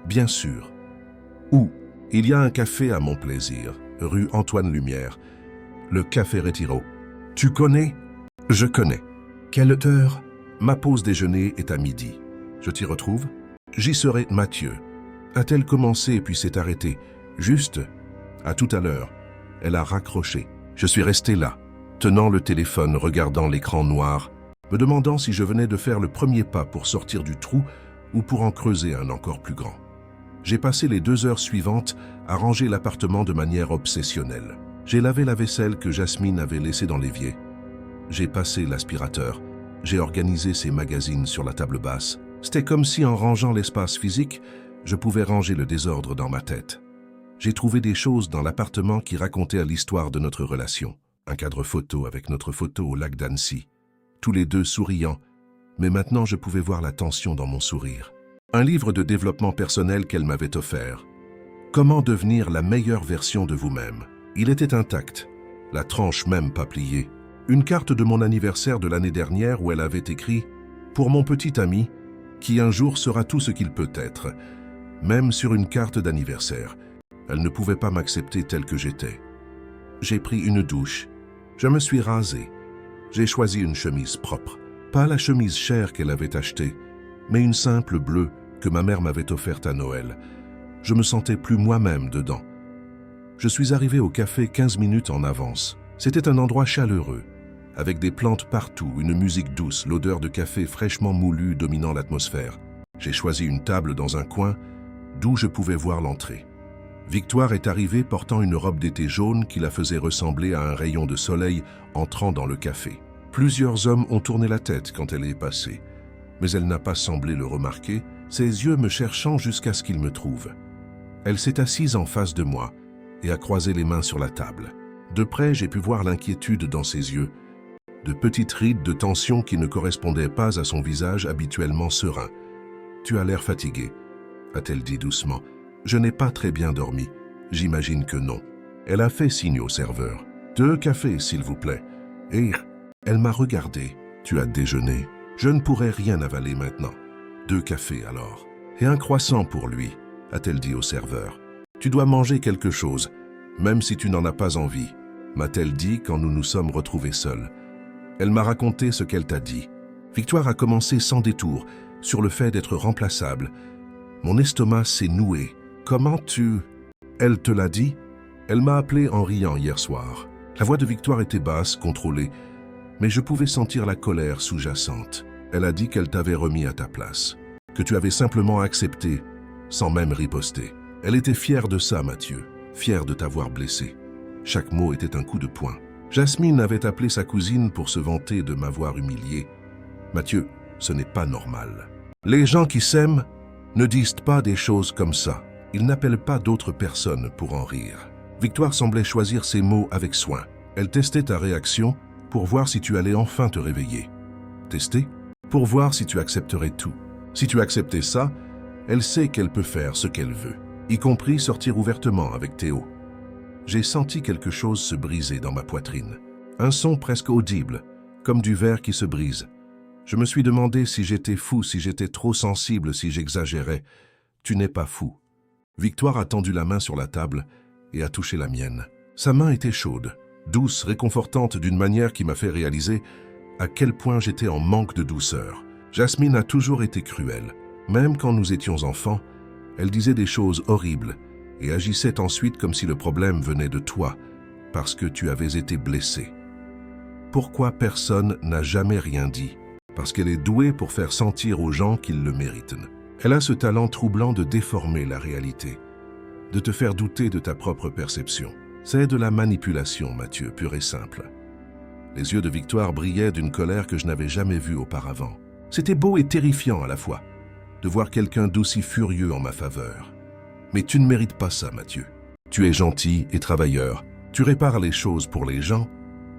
Bien sûr. Où? Il y a un café à mon plaisir, rue Antoine Lumière. Le Café Retiro. Tu connais? Je connais. Quelle heure? Ma pause déjeuner est à midi. Je t'y retrouve? J'y serai, Mathieu. A-t-elle commencé puis s'est arrêtée? Juste. À tout à l'heure. Elle a raccroché. Je suis resté là, tenant le téléphone, regardant l'écran noir, me demandant si je venais de faire le premier pas pour sortir du trou ou pour en creuser un encore plus grand. J'ai passé les 2 heures suivantes à ranger l'appartement de manière obsessionnelle. J'ai lavé la vaisselle que Jasmine avait laissée dans l'évier. J'ai passé l'aspirateur. J'ai organisé ses magazines sur la table basse. C'était comme si en rangeant l'espace physique, je pouvais ranger le désordre dans ma tête. J'ai trouvé des choses dans l'appartement qui racontaient l'histoire de notre relation. Un cadre photo avec notre photo au lac d'Annecy. Tous les deux souriants, mais maintenant je pouvais voir la tension dans mon sourire. Un livre de développement personnel qu'elle m'avait offert. Comment devenir la meilleure version de vous-même. Il était intact, la tranche même pas pliée. Une carte de mon anniversaire de l'année dernière où elle avait écrit « Pour mon petit ami, qui un jour sera tout ce qu'il peut être », même sur une carte d'anniversaire. Elle ne pouvait pas m'accepter tel que j'étais. J'ai pris une douche. Je me suis rasé. J'ai choisi une chemise propre. Pas la chemise chère qu'elle avait achetée, mais une simple bleue que ma mère m'avait offerte à Noël. Je me sentais plus moi-même dedans. Je suis arrivé au café 15 minutes en avance. C'était un endroit chaleureux, avec des plantes partout, une musique douce, l'odeur de café fraîchement moulu dominant l'atmosphère. J'ai choisi une table dans un coin, d'où je pouvais voir l'entrée. Victoire est arrivée portant une robe d'été jaune qui la faisait ressembler à un rayon de soleil entrant dans le café. Plusieurs hommes ont tourné la tête quand elle est passée, mais elle n'a pas semblé le remarquer, ses yeux me cherchant jusqu'à ce qu'ils me trouvent. Elle s'est assise en face de moi et a croisé les mains sur la table. De près, j'ai pu voir l'inquiétude dans ses yeux, de petites rides de tension qui ne correspondaient pas à son visage habituellement serein. « Tu as l'air fatigué », a-t-elle dit doucement. « Je n'ai pas très bien dormi. J'imagine que non. » Elle a fait signe au serveur. « 2 cafés, s'il vous plaît. » Et elle m'a regardé. « Tu as déjeuné. Je ne pourrais rien avaler maintenant. 2 cafés alors. Et un croissant pour lui, » a-t-elle dit au serveur. « Tu dois manger quelque chose, même si tu n'en as pas envie, » m'a-t-elle dit quand nous nous sommes retrouvés seuls. Elle m'a raconté ce qu'elle t'a dit. Victoire a commencé sans détour, sur le fait d'être remplaçable. Mon estomac s'est noué. Comment tu... Elle te l'a dit? Elle m'a appelé en riant hier soir. La voix de Victoire était basse, contrôlée, mais je pouvais sentir la colère sous-jacente. Elle a dit qu'elle t'avait remis à ta place, que tu avais simplement accepté, sans même riposter. Elle était fière de ça, Mathieu, fière de t'avoir blessé. Chaque mot était un coup de poing. Jasmine avait appelé sa cousine pour se vanter de m'avoir humilié. Mathieu, ce n'est pas normal. Les gens qui s'aiment ne disent pas des choses comme ça. Ils n'appellent pas d'autres personnes pour en rire. Victoire semblait choisir ses mots avec soin. Elle testait ta réaction pour voir si tu allais enfin te réveiller. Tester? Pour voir si tu accepterais tout. Si tu acceptais ça, elle sait qu'elle peut faire ce qu'elle veut, y compris sortir ouvertement avec Théo. J'ai senti quelque chose se briser dans ma poitrine. Un son presque audible, comme du verre qui se brise. Je me suis demandé si j'étais fou, si j'étais trop sensible, si j'exagérais. Tu n'es pas fou. Victoire a tendu la main sur la table et a touché la mienne. Sa main était chaude, douce, réconfortante d'une manière qui m'a fait réaliser à quel point j'étais en manque de douceur. Jasmine a toujours été cruelle. Même quand nous étions enfants, elle disait des choses horribles et agissait ensuite comme si le problème venait de toi, parce que tu avais été blessé. Pourquoi personne n'a jamais rien dit? Parce qu'elle est douée pour faire sentir aux gens qu'ils le méritent. Elle a ce talent troublant de déformer la réalité. de te faire douter de ta propre perception. C'est de la manipulation, Mathieu, pure et simple. Les yeux de Victoire brillaient d'une colère que je n'avais jamais vue auparavant. C'était beau et terrifiant à la fois, de voir quelqu'un d'aussi furieux en ma faveur. Mais tu ne mérites pas ça, Mathieu. Tu es gentil et travailleur. Tu répares les choses pour les gens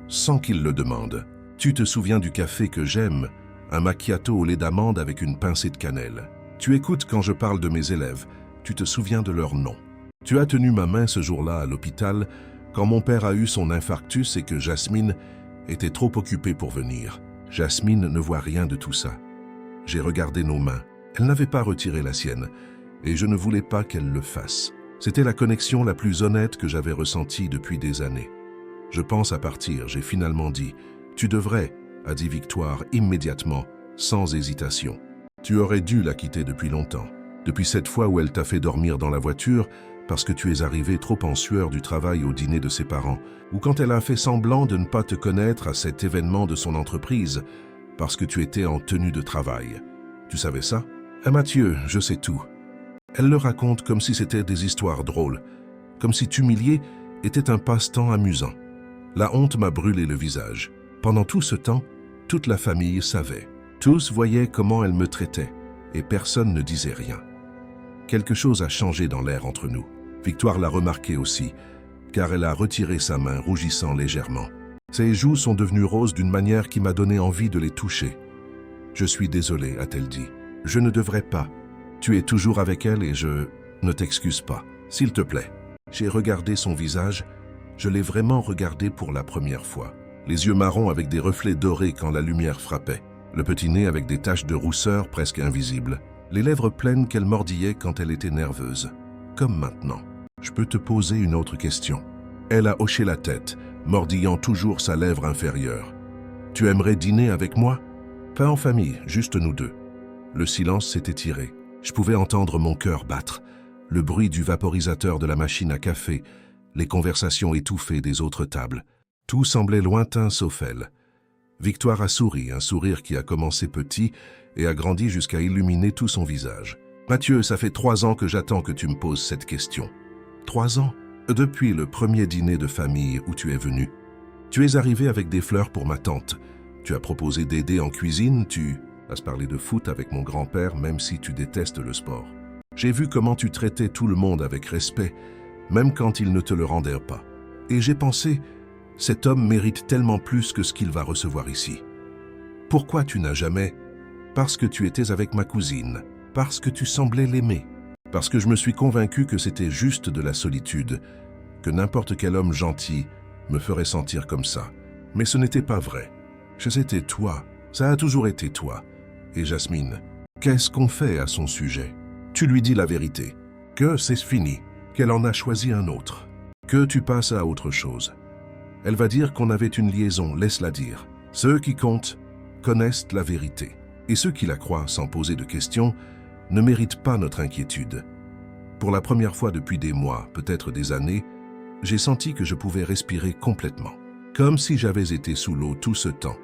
sans qu'ils le demandent. Tu te souviens du café que j'aime, un macchiato au lait d'amande avec une pincée de cannelle. Tu écoutes quand je parle de mes élèves. Tu te souviens de leur nom. Tu as tenu ma main ce jour-là à l'hôpital quand mon père a eu son infarctus et que Jasmine était trop occupée pour venir. Jasmine ne voit rien de tout ça. J'ai regardé nos mains. Elle n'avait pas retiré la sienne et je ne voulais pas qu'elle le fasse. C'était la connexion la plus honnête que j'avais ressentie depuis des années. Je pense à partir, j'ai finalement dit « Tu devrais », a dit Victoire immédiatement, sans hésitation. Tu aurais dû la quitter depuis longtemps. Depuis cette fois où elle t'a fait dormir dans la voiture parce que tu es arrivé trop en sueur du travail au dîner de ses parents, ou quand elle a fait semblant de ne pas te connaître à cet événement de son entreprise parce que tu étais en tenue de travail. Tu savais ça? Ah Mathieu, je sais tout. Elle le raconte comme si c'était des histoires drôles, comme si t'humilier était un passe-temps amusant. La honte m'a brûlé le visage. Pendant tout ce temps, toute la famille savait. Tous voyaient comment elle me traitait, et personne ne disait rien. Quelque chose a changé dans l'air entre nous. Victoire l'a remarqué aussi, car elle a retiré sa main, rougissant légèrement. Ses joues sont devenues roses d'une manière qui m'a donné envie de les toucher. « Je suis désolé, a-t-elle dit. Je ne devrais pas. Tu es toujours avec elle et je ne t'excuse pas. S'il te plaît. » J'ai regardé son visage. Je l'ai vraiment regardé pour la première fois. Les yeux marrons avec des reflets dorés quand la lumière frappait. Le petit nez avec des taches de rousseur presque invisibles. Les lèvres pleines qu'elle mordillait quand elle était nerveuse. Comme maintenant. Je peux te poser une autre question. Elle a hoché la tête, mordillant toujours sa lèvre inférieure. Tu aimerais dîner avec moi? Pas en famille, juste nous deux. Le silence s'est étiré. Je pouvais entendre mon cœur battre. Le bruit du vaporisateur de la machine à café, les conversations étouffées des autres tables. Tout semblait lointain sauf elle. Victoire a souri, un sourire qui a commencé petit et a grandi jusqu'à illuminer tout son visage. « Mathieu, ça fait 3 ans que j'attends que tu me poses cette question. » 3 ans? Depuis le premier dîner de famille où tu es venu. Tu es arrivé avec des fleurs pour ma tante. Tu as proposé d'aider en cuisine, tu as parlé de foot avec mon grand-père même si tu détestes le sport. J'ai vu comment tu traitais tout le monde avec respect, même quand ils ne te le rendaient pas. Et j'ai pensé, cet homme mérite tellement plus que ce qu'il va recevoir ici. Pourquoi tu n'as jamais? Parce que tu étais avec ma cousine, parce que tu semblais l'aimer, parce que je me suis convaincu que c'était juste de la solitude, que n'importe quel homme gentil me ferait sentir comme ça. Mais ce n'était pas vrai. C'était toi, ça a toujours été toi. Et Jasmine, qu'est-ce qu'on fait à son sujet? Tu lui dis la vérité, que c'est fini, qu'elle en a choisi un autre, que tu passes à autre chose. Elle va dire qu'on avait une liaison, laisse-la dire. Ceux qui comptent connaissent la vérité, et ceux qui la croient sans poser de questions ne méritent pas notre inquiétude. Pour la première fois depuis des mois, peut-être des années, j'ai senti que je pouvais respirer complètement, comme si j'avais été sous l'eau tout ce temps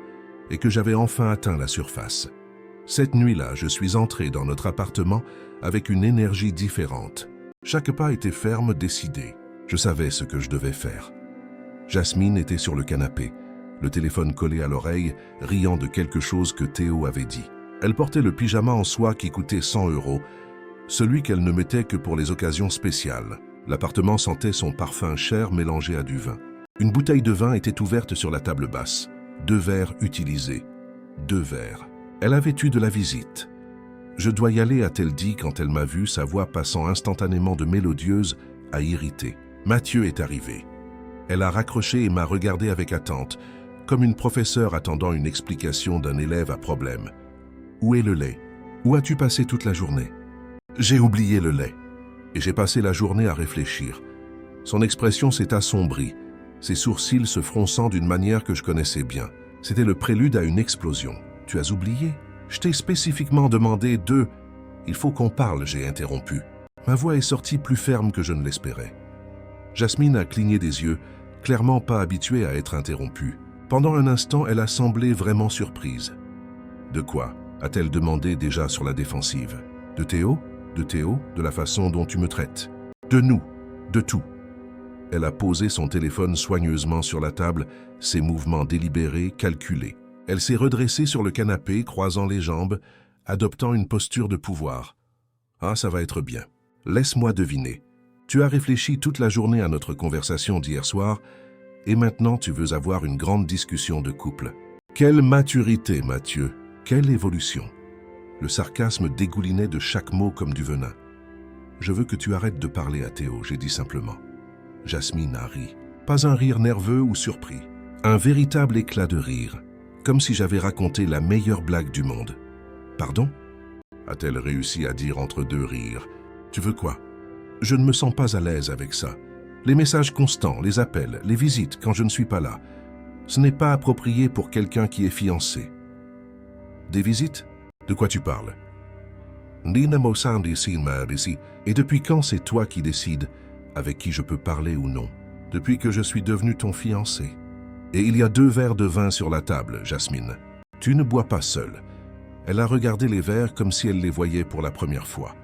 et que j'avais enfin atteint la surface. Cette nuit-là, je suis entré dans notre appartement avec une énergie différente. Chaque pas était ferme, décidé. Je savais ce que je devais faire. Jasmine était sur le canapé, le téléphone collé à l'oreille, riant de quelque chose que Théo avait dit. Elle portait le pyjama en soie qui coûtait 100 €, celui qu'elle ne mettait que pour les occasions spéciales. L'appartement sentait son parfum cher mélangé à du vin. Une bouteille de vin était ouverte sur la table basse. 2 verres utilisés. 2 verres. Elle avait eu de la visite. Je dois y aller, a-t-elle dit quand elle m'a vu, sa voix passant instantanément de mélodieuse à irritée. Mathieu est arrivé. Elle a raccroché et m'a regardé avec attente, comme une professeure attendant une explication d'un élève à problème. Où est le lait? Où as-tu passé toute la journée? J'ai oublié le lait. Et j'ai passé la journée à réfléchir. Son expression s'est assombrie, ses sourcils se fronçant d'une manière que je connaissais bien. C'était le prélude à une explosion. Tu as oublié? Je t'ai spécifiquement demandé de... Il faut qu'on parle, j'ai interrompu. Ma voix est sortie plus ferme que je ne l'espérais. Jasmine a cligné des yeux, clairement pas habituée à être interrompue. Pendant un instant, elle a semblé vraiment surprise. De quoi? A-t-elle demandé déjà sur la défensive. De Théo? De Théo? De la façon dont tu me traites? De nous, De tout. Elle a posé son téléphone soigneusement sur la table, ses mouvements délibérés, calculés. Elle s'est redressée sur le canapé, croisant les jambes, adoptant une posture de pouvoir. Ah, ça va être bien. Laisse-moi deviner. Tu as réfléchi toute la journée à notre conversation d'hier soir et maintenant tu veux avoir une grande discussion de couple. Quelle maturité, Mathieu. Quelle évolution. Le sarcasme dégoulinait de chaque mot comme du venin. Je veux que tu arrêtes de parler à Théo, j'ai dit simplement. Jasmine a ri. Pas un rire nerveux ou surpris. Un véritable éclat de rire. Comme si j'avais raconté la meilleure blague du monde. Pardon? A-t-elle réussi à dire entre deux rires. Tu veux quoi? Je ne me sens pas à l'aise avec ça. Les messages constants, les appels, les visites quand je ne suis pas là. Ce n'est pas approprié pour quelqu'un qui est fiancé. Des visites? De quoi tu parles? Nina Mosandi ici. Et depuis quand c'est toi qui décides avec qui je peux parler ou non? Depuis que je suis devenu ton fiancé. Et il y a 2 verres de vin sur la table, Jasmine. Tu ne bois pas seule. Elle a regardé les verres comme si elle les voyait pour la première fois.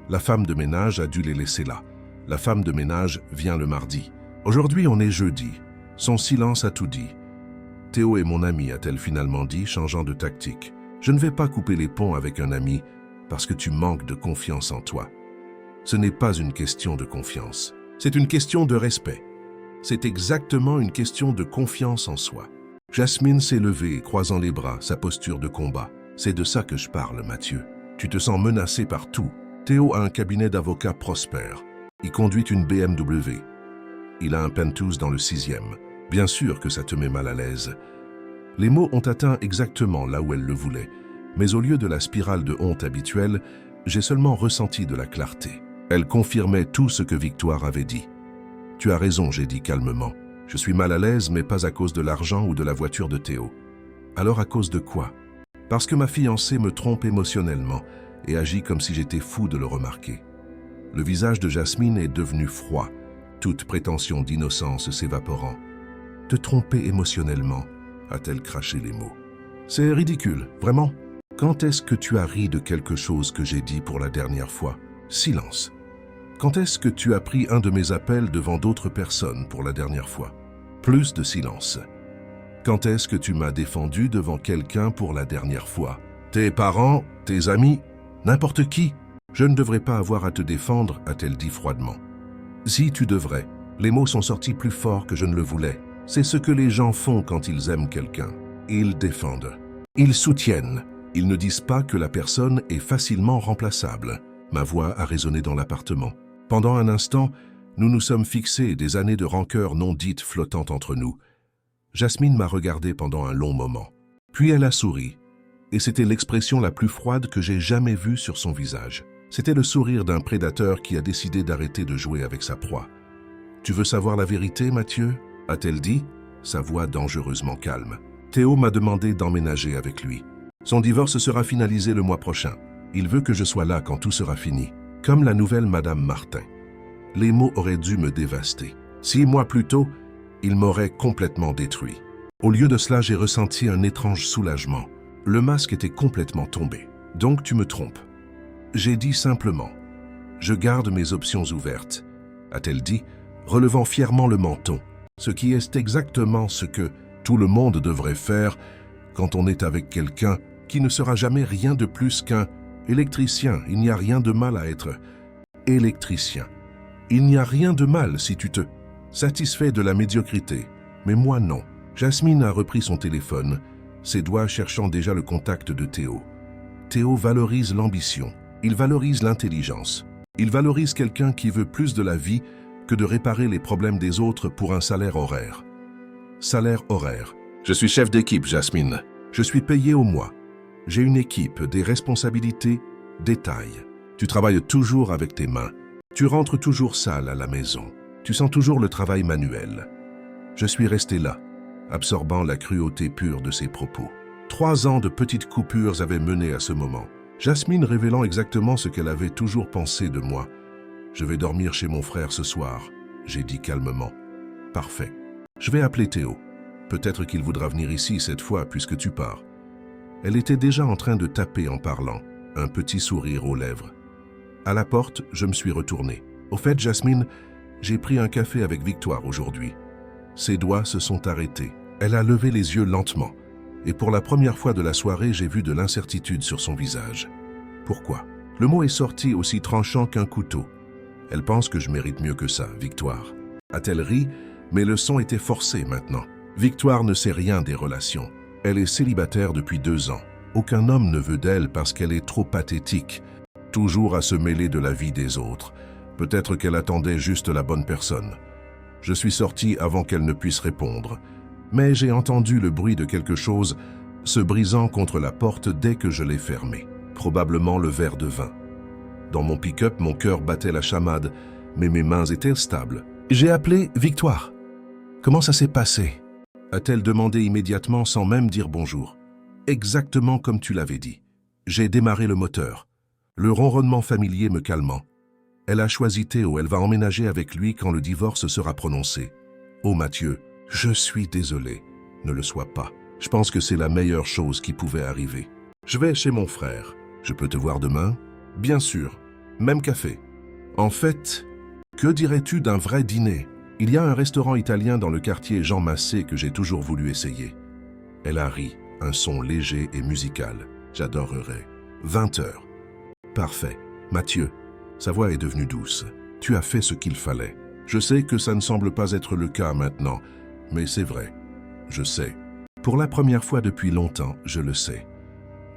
La femme de ménage a dû les laisser là. La femme de ménage vient le mardi. Aujourd'hui, on est jeudi. Son silence a tout dit. Théo est mon ami, a-t-elle finalement dit, changeant de tactique. Je ne vais pas couper les ponts avec un ami parce que tu manques de confiance en toi. Ce n'est pas une question de confiance. C'est une question de respect. C'est exactement une question de confiance en soi. Jasmine s'est levée, croisant les bras, sa posture de combat. C'est de ça que je parle, Mathieu. Tu te sens menacé par tout. Théo a un cabinet d'avocats prospère. Il conduit une BMW. Il a un Pentus dans le 6e. Bien sûr que ça te met mal à l'aise. Les mots ont atteint exactement là où elle le voulait. Mais au lieu de la spirale de honte habituelle, j'ai seulement ressenti de la clarté. Elle confirmait tout ce que Victoire avait dit. Tu as raison, j'ai dit calmement. Je suis mal à l'aise, mais pas à cause de l'argent ou de la voiture de Théo. Alors à cause de quoi? Parce que ma fiancée me trompe émotionnellement et agit comme si j'étais fou de le remarquer. Le visage de Jasmine est devenu froid, toute prétention d'innocence s'évaporant. Te tromper émotionnellement, a-t-elle craché les mots. C'est ridicule, vraiment. Quand est-ce que tu as ri de quelque chose que j'ai dit pour la dernière fois? Silence. Quand est-ce que tu as pris un de mes appels devant d'autres personnes pour la dernière fois? Plus de silence. Quand est-ce que tu m'as défendu devant quelqu'un pour la dernière fois? Tes parents, tes amis, n'importe qui? Je ne devrais pas avoir à te défendre, a-t-elle dit froidement. Si tu devrais. Les mots sont sortis plus forts que je ne le voulais. C'est ce que les gens font quand ils aiment quelqu'un. Ils défendent. Ils soutiennent. Ils ne disent pas que la personne est facilement remplaçable. Ma voix a résonné dans l'appartement. Pendant un instant, nous nous sommes fixés, des années de rancœur non dites flottant entre nous. Jasmine m'a regardé pendant un long moment. Puis elle a souri. Et c'était l'expression la plus froide que j'ai jamais vue sur son visage. C'était le sourire d'un prédateur qui a décidé d'arrêter de jouer avec sa proie. « Tu veux savoir la vérité, Mathieu ?» a-t-elle dit, sa voix dangereusement calme. Théo m'a demandé d'emménager avec lui. Son divorce sera finalisé le mois prochain. Il veut que je sois là quand tout sera fini. Comme la nouvelle Madame Martin. Les mots auraient dû me dévaster. 6 mois plus tôt, il m'aurait complètement détruit. Au lieu de cela, j'ai ressenti un étrange soulagement. Le masque était complètement tombé. Donc tu me trompes. J'ai dit simplement. Je garde mes options ouvertes, a-t-elle dit, relevant fièrement le menton, ce qui est exactement ce que tout le monde devrait faire quand on est avec quelqu'un qui ne sera jamais rien de plus qu'un électricien. Il n'y a rien de mal à être électricien. Il n'y a rien de mal si tu te satisfais de la médiocrité. Mais moi non. Jasmine a repris son téléphone, ses doigts cherchant déjà le contact de Théo. Théo valorise l'ambition. Il valorise l'intelligence. Il valorise quelqu'un qui veut plus de la vie que de réparer les problèmes des autres pour un salaire horaire. Salaire horaire. Je suis chef d'équipe, Jasmine. Je suis payé au mois. J'ai une équipe, des responsabilités, des tailles. Tu travailles toujours avec tes mains. Tu rentres toujours sale à la maison. Tu sens toujours le travail manuel. Je suis resté là, absorbant la cruauté pure de ses propos. 3 ans de petites coupures avaient mené à ce moment. Jasmine révélant exactement ce qu'elle avait toujours pensé de moi. Je vais dormir chez mon frère ce soir, j'ai dit calmement. Parfait. Je vais appeler Théo. Peut-être qu'il voudra venir ici cette fois puisque tu pars. Elle était déjà en train de taper en parlant, un petit sourire aux lèvres. À la porte, je me suis retourné. Au fait, Jasmine, J'ai pris un café avec Victoire aujourd'hui. Ses doigts se sont arrêtés. Elle a levé les yeux lentement. Et pour la première fois de la soirée, j'ai vu de l'incertitude sur son visage. Pourquoi? Le mot est sorti aussi tranchant qu'un couteau. Elle pense que je mérite mieux que ça, Victoire. A-t-elle ri? Mais le son était forcé maintenant. Victoire ne sait rien des relations. Elle est célibataire depuis 2 ans. Aucun homme ne veut d'elle parce qu'elle est trop pathétique, toujours à se mêler de la vie des autres. Peut-être qu'elle attendait juste la bonne personne. Je suis sorti avant qu'elle ne puisse répondre. Mais j'ai entendu le bruit de quelque chose se brisant contre la porte dès que je l'ai fermée. Probablement le verre de vin. Dans mon pick-up, mon cœur battait la chamade, mais mes mains étaient stables. J'ai appelé Victoire. Comment ça s'est passé? A-t-elle demandé immédiatement sans même dire bonjour. Exactement comme tu l'avais dit. J'ai démarré le moteur, le ronronnement familier me calmant. Elle a choisi Théo, elle va emménager avec lui quand le divorce sera prononcé. Oh Mathieu, je suis désolé. Ne le sois pas. Je pense que c'est la meilleure chose qui pouvait arriver. Je vais chez mon frère. Je peux te voir demain? Bien sûr. Même café. En fait, que dirais-tu d'un vrai dîner? Il y a un restaurant italien dans le quartier Jean Massé que j'ai toujours voulu essayer. Elle a ri, un son léger et musical. J'adorerais. 20 heures. Parfait. Mathieu, sa voix est devenue douce. Tu as fait ce qu'il fallait. Je sais que ça ne semble pas être le cas maintenant, mais c'est vrai. Je sais. Pour la première fois depuis longtemps, je le sais.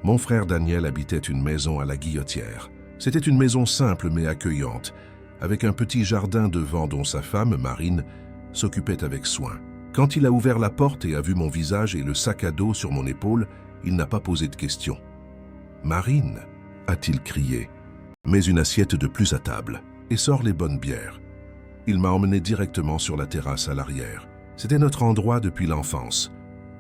Mon frère Daniel habitait une maison à la Guillotière. C'était une maison simple mais accueillante, avec un petit jardin devant dont sa femme, Marine, s'occupait avec soin. Quand il a ouvert la porte et a vu mon visage et le sac à dos sur mon épaule, il n'a pas posé de questions. « Marine » a-t-il crié, « mets une assiette de plus à table et sors les bonnes bières. » Il m'a emmené directement sur la terrasse à l'arrière. C'était notre endroit depuis l'enfance,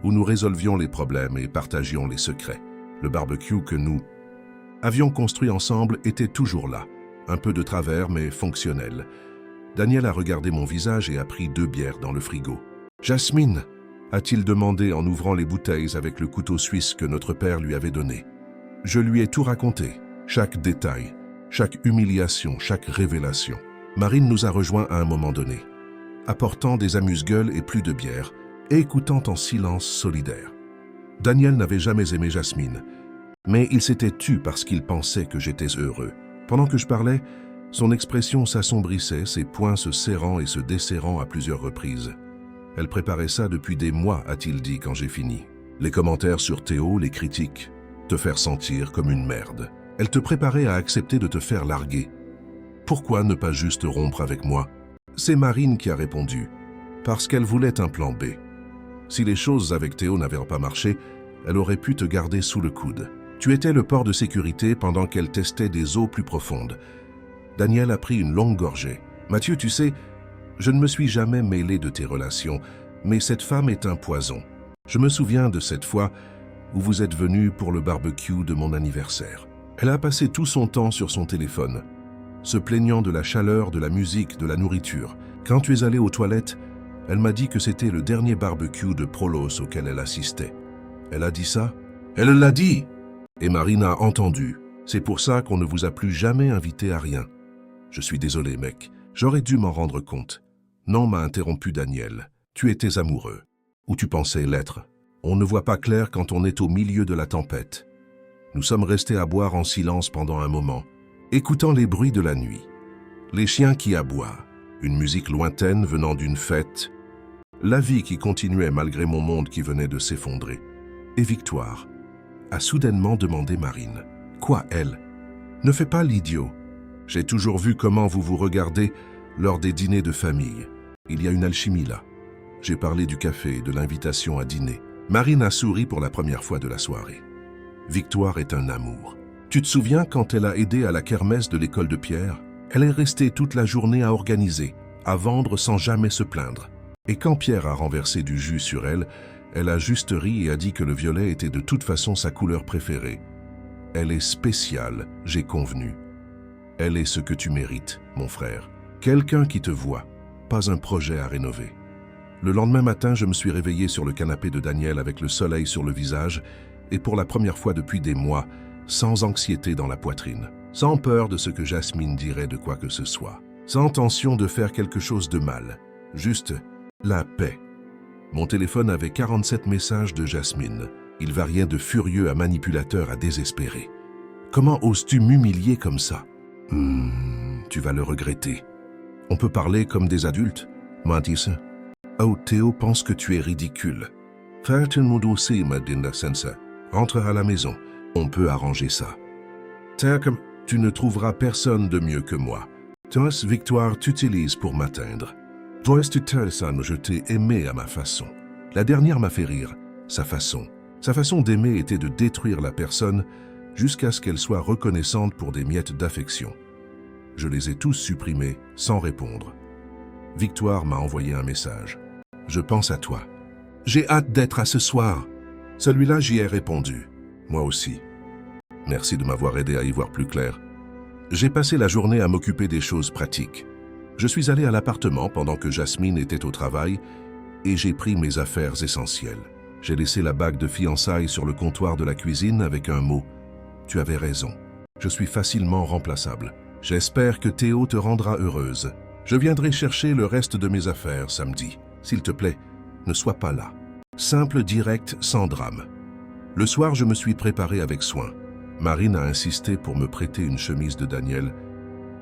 où nous résolvions les problèmes et partagions les secrets. Le barbecue que nous avions construit ensemble était toujours là, un peu de travers mais fonctionnel. Daniel a regardé mon visage et a pris 2 bières dans le frigo. « Jasmine » a-t-il demandé en ouvrant les bouteilles avec le couteau suisse que notre père lui avait donné. Je lui ai tout raconté, chaque détail, chaque humiliation, chaque révélation. Marine nous a rejoints à un moment donné, apportant des amuse-gueules et plus de bière, et écoutant en silence solidaire. Daniel n'avait jamais aimé Jasmine, mais il s'était tu parce qu'il pensait que j'étais heureux. Pendant que je parlais, son expression s'assombrissait, ses poings se serrant et se desserrant à plusieurs reprises. Elle préparait ça depuis des mois, a-t-il dit quand j'ai fini. Les commentaires sur Théo, les critiques, te faire sentir comme une merde. Elle te préparait à accepter de te faire larguer. Pourquoi ne pas juste rompre avec moi? C'est Marine qui a répondu. Parce qu'elle voulait un plan B. Si les choses avec Théo n'avaient pas marché, elle aurait pu te garder sous le coude. Tu étais le port de sécurité pendant qu'elle testait des eaux plus profondes. Daniel a pris une longue gorgée. Mathieu, tu sais, je ne me suis jamais mêlé de tes relations, mais cette femme est un poison. Je me souviens de cette fois où vous êtes venu pour le barbecue de mon anniversaire. Elle a passé tout son temps sur son téléphone, se plaignant de la chaleur, de la musique, de la nourriture. Quand tu es allé aux toilettes, elle m'a dit que c'était le dernier barbecue de Prolos auquel elle assistait. Elle a dit ça? Elle l'a dit! Et Marine a entendu. C'est pour ça qu'on ne vous a plus jamais invité à rien. Je suis désolé, mec. J'aurais dû m'en rendre compte. Non, m'a interrompu Daniel. Tu étais amoureux. Ou tu pensais l'être. On ne voit pas clair quand on est au milieu de la tempête. Nous sommes restés à boire en silence pendant un moment, écoutant les bruits de la nuit. Les chiens qui aboient, une musique lointaine venant d'une fête, la vie qui continuait malgré mon monde qui venait de s'effondrer. Et Victoire a soudainement demandé Marine. Quoi, elle? Ne fais pas l'idiot. J'ai toujours vu comment vous vous regardez lors des dîners de famille. Il y a une alchimie là. J'ai parlé du café et de l'invitation à dîner. Marine a souri pour la première fois de la soirée. Victoire est un amour. Tu te souviens quand elle a aidé à la kermesse de l'école de Pierre? Elle est restée toute la journée à organiser, à vendre sans jamais se plaindre. Et quand Pierre a renversé du jus sur elle, elle a juste ri et a dit que le violet était de toute façon sa couleur préférée. Elle est spéciale, j'ai convenu. Elle est ce que tu mérites, mon frère. Quelqu'un qui te voit, pas un projet à rénover. Le lendemain matin, je me suis réveillé sur le canapé de Daniel avec le soleil sur le visage et pour la première fois depuis des mois, sans anxiété dans la poitrine, sans peur de ce que Jasmine dirait de quoi que ce soit. sans intention de faire quelque chose de mal, juste la paix. Mon téléphone avait 47 messages de Jasmine. Il variait de furieux à manipulateur à désespéré. Comment oses-tu m'humilier comme ça? Tu vas le regretter. On peut parler comme des adultes, m'a dit ça. Oh, Théo pense que tu es ridicule. Fais-tu mon dossier, m'a dit la sensa. Rentre à la maison, on peut arranger ça. Comme tu ne trouveras personne de mieux que moi. Toi, Victoire, t'utilises pour m'atteindre. Toi, tu te sens, je t'ai aimé à ma façon. La dernière m'a fait rire, sa façon. Sa façon d'aimer était de détruire la personne jusqu'à ce qu'elle soit reconnaissante pour des miettes d'affection. Je les ai tous supprimés sans répondre. Victoire m'a envoyé un message. Je pense à toi. J'ai hâte d'être à ce soir. Celui-là, j'y ai répondu. Moi aussi. Merci de m'avoir aidé à y voir plus clair. J'ai passé la journée à m'occuper des choses pratiques. Je suis allé à l'appartement pendant que Jasmine était au travail et j'ai pris mes affaires essentielles. J'ai laissé la bague de fiançailles sur le comptoir de la cuisine avec un mot. Tu avais raison. Je suis facilement remplaçable. J'espère que Théo te rendra heureuse. Je viendrai chercher le reste de mes affaires samedi. S'il te plaît, ne sois pas là. Simple, direct, sans drame. Le soir, je me suis préparé avec soin. Marine a insisté pour me prêter une chemise de Daniel,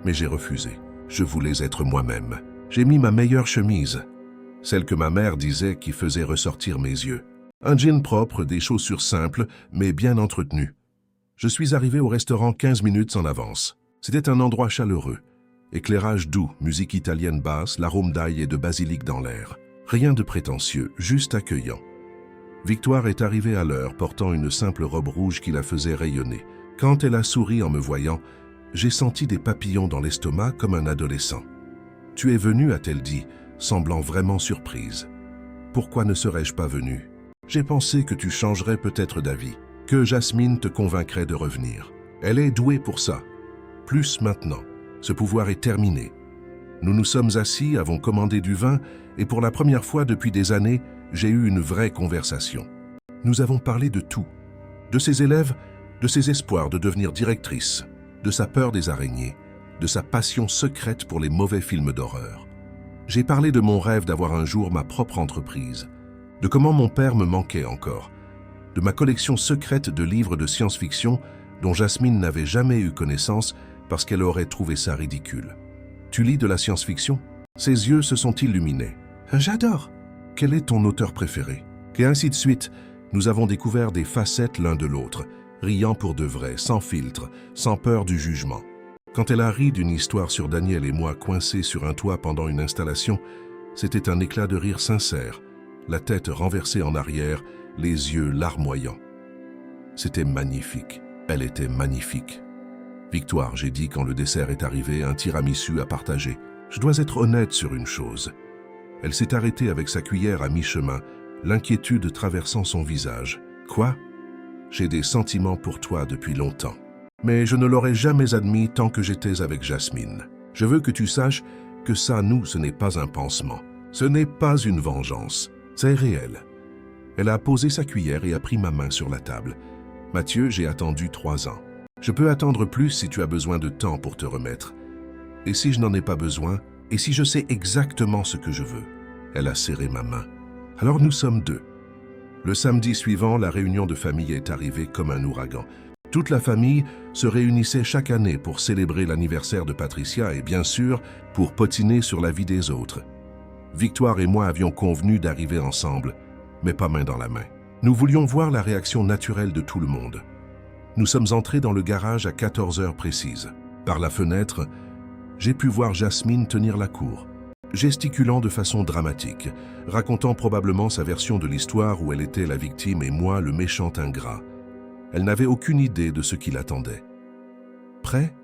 mais j'ai refusé. Je voulais être moi-même. J'ai mis ma meilleure chemise, celle que ma mère disait qui faisait ressortir mes yeux. Un jean propre, des chaussures simples, mais bien entretenues. Je suis arrivé au restaurant 15 minutes en avance. C'était un endroit chaleureux. Éclairage doux, musique italienne basse, l'arôme d'ail et de basilic dans l'air. Rien de prétentieux, juste accueillant. Victoire est arrivée à l'heure, portant une simple robe rouge qui la faisait rayonner. Quand elle a souri en me voyant, j'ai senti des papillons dans l'estomac comme un adolescent. « Tu es venue » a-t-elle dit, semblant vraiment surprise. « Pourquoi ne serais-je pas venue? J'ai pensé que tu changerais peut-être d'avis, que Jasmine te convaincrait de revenir. Elle est douée pour ça. Plus maintenant. Ce pouvoir est terminé. Nous nous sommes assis, avons commandé du vin, et pour la première fois depuis des années, j'ai eu une vraie conversation. Nous avons parlé de tout. De ses élèves, de ses espoirs de devenir directrice, de sa peur des araignées, de sa passion secrète pour les mauvais films d'horreur. J'ai parlé de mon rêve d'avoir un jour ma propre entreprise, de comment mon père me manquait encore, de ma collection secrète de livres de science-fiction dont Jasmine n'avait jamais eu connaissance parce qu'elle aurait trouvé ça ridicule. Tu lis de la science-fiction? Ses yeux se sont illuminés. J'adore. Quel est ton auteur préféré? Et ainsi de suite, nous avons découvert des facettes l'un de l'autre, riant pour de vrai, sans filtre, sans peur du jugement. Quand elle a ri d'une histoire sur Daniel et moi coincés sur un toit pendant une installation, c'était un éclat de rire sincère, la tête renversée en arrière, les yeux larmoyants. C'était magnifique. Elle était magnifique. Victoire, j'ai dit quand le dessert est arrivé, un tiramisu à partager. Je dois être honnête sur une chose. Elle s'est arrêtée avec sa cuillère à mi-chemin, l'inquiétude traversant son visage. Quoi? J'ai des sentiments pour toi depuis longtemps. Mais je ne l'aurais jamais admis tant que j'étais avec Jasmine. Je veux que tu saches que ça, nous, ce n'est pas un pansement. Ce n'est pas une vengeance. C'est réel. Elle a posé sa cuillère et a pris ma main sur la table. Mathieu, j'ai attendu 3 ans. Je peux attendre plus si tu as besoin de temps pour te remettre. Et si je n'en ai pas besoin, et si je sais exactement ce que je veux? Elle a serré ma main. Alors nous sommes 2. Le samedi suivant, la réunion de famille est arrivée comme un ouragan. Toute la famille se réunissait chaque année pour célébrer l'anniversaire de Patricia et bien sûr pour potiner sur la vie des autres. Victoire et moi avions convenu d'arriver ensemble, mais pas main dans la main. Nous voulions voir la réaction naturelle de tout le monde. Nous sommes entrés dans le garage à 14 heures précises. Par la fenêtre, j'ai pu voir Jasmine tenir la cour, gesticulant de façon dramatique, racontant probablement sa version de l'histoire où elle était la victime et moi le méchant ingrat. Elle n'avait aucune idée de ce qui l'attendait. « Prêt ?»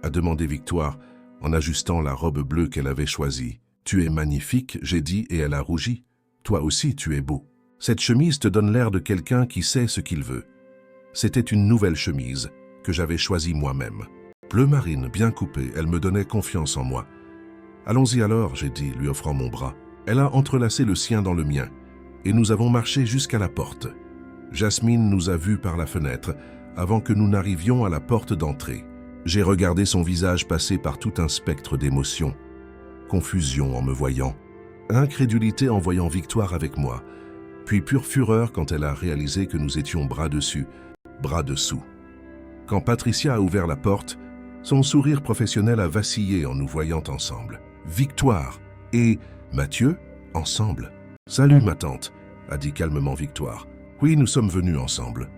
a demandé Victoire en ajustant la robe bleue qu'elle avait choisie. « Tu es magnifique », j'ai dit et elle a rougi. « Toi aussi, tu es beau. Cette chemise te donne l'air de quelqu'un qui sait ce qu'il veut. » C'était une nouvelle chemise que j'avais choisie moi-même. Bleu marine, bien coupée, elle me donnait confiance en moi. « Allons-y alors », j'ai dit, lui offrant mon bras. Elle a entrelacé le sien dans le mien, et nous avons marché jusqu'à la porte. Jasmine nous a vus par la fenêtre, avant que nous n'arrivions à la porte d'entrée. J'ai regardé son visage passer par tout un spectre d'émotions. Confusion en me voyant, incrédulité en voyant Victoire avec moi, puis pure fureur quand elle a réalisé que nous étions bras dessus, bras dessous. Quand Patricia a ouvert la porte, son sourire professionnel a vacillé en nous voyant ensemble. Victoire et Mathieu, ensemble. « Salut ma tante », a dit calmement Victoire. « Oui, nous sommes venus ensemble. »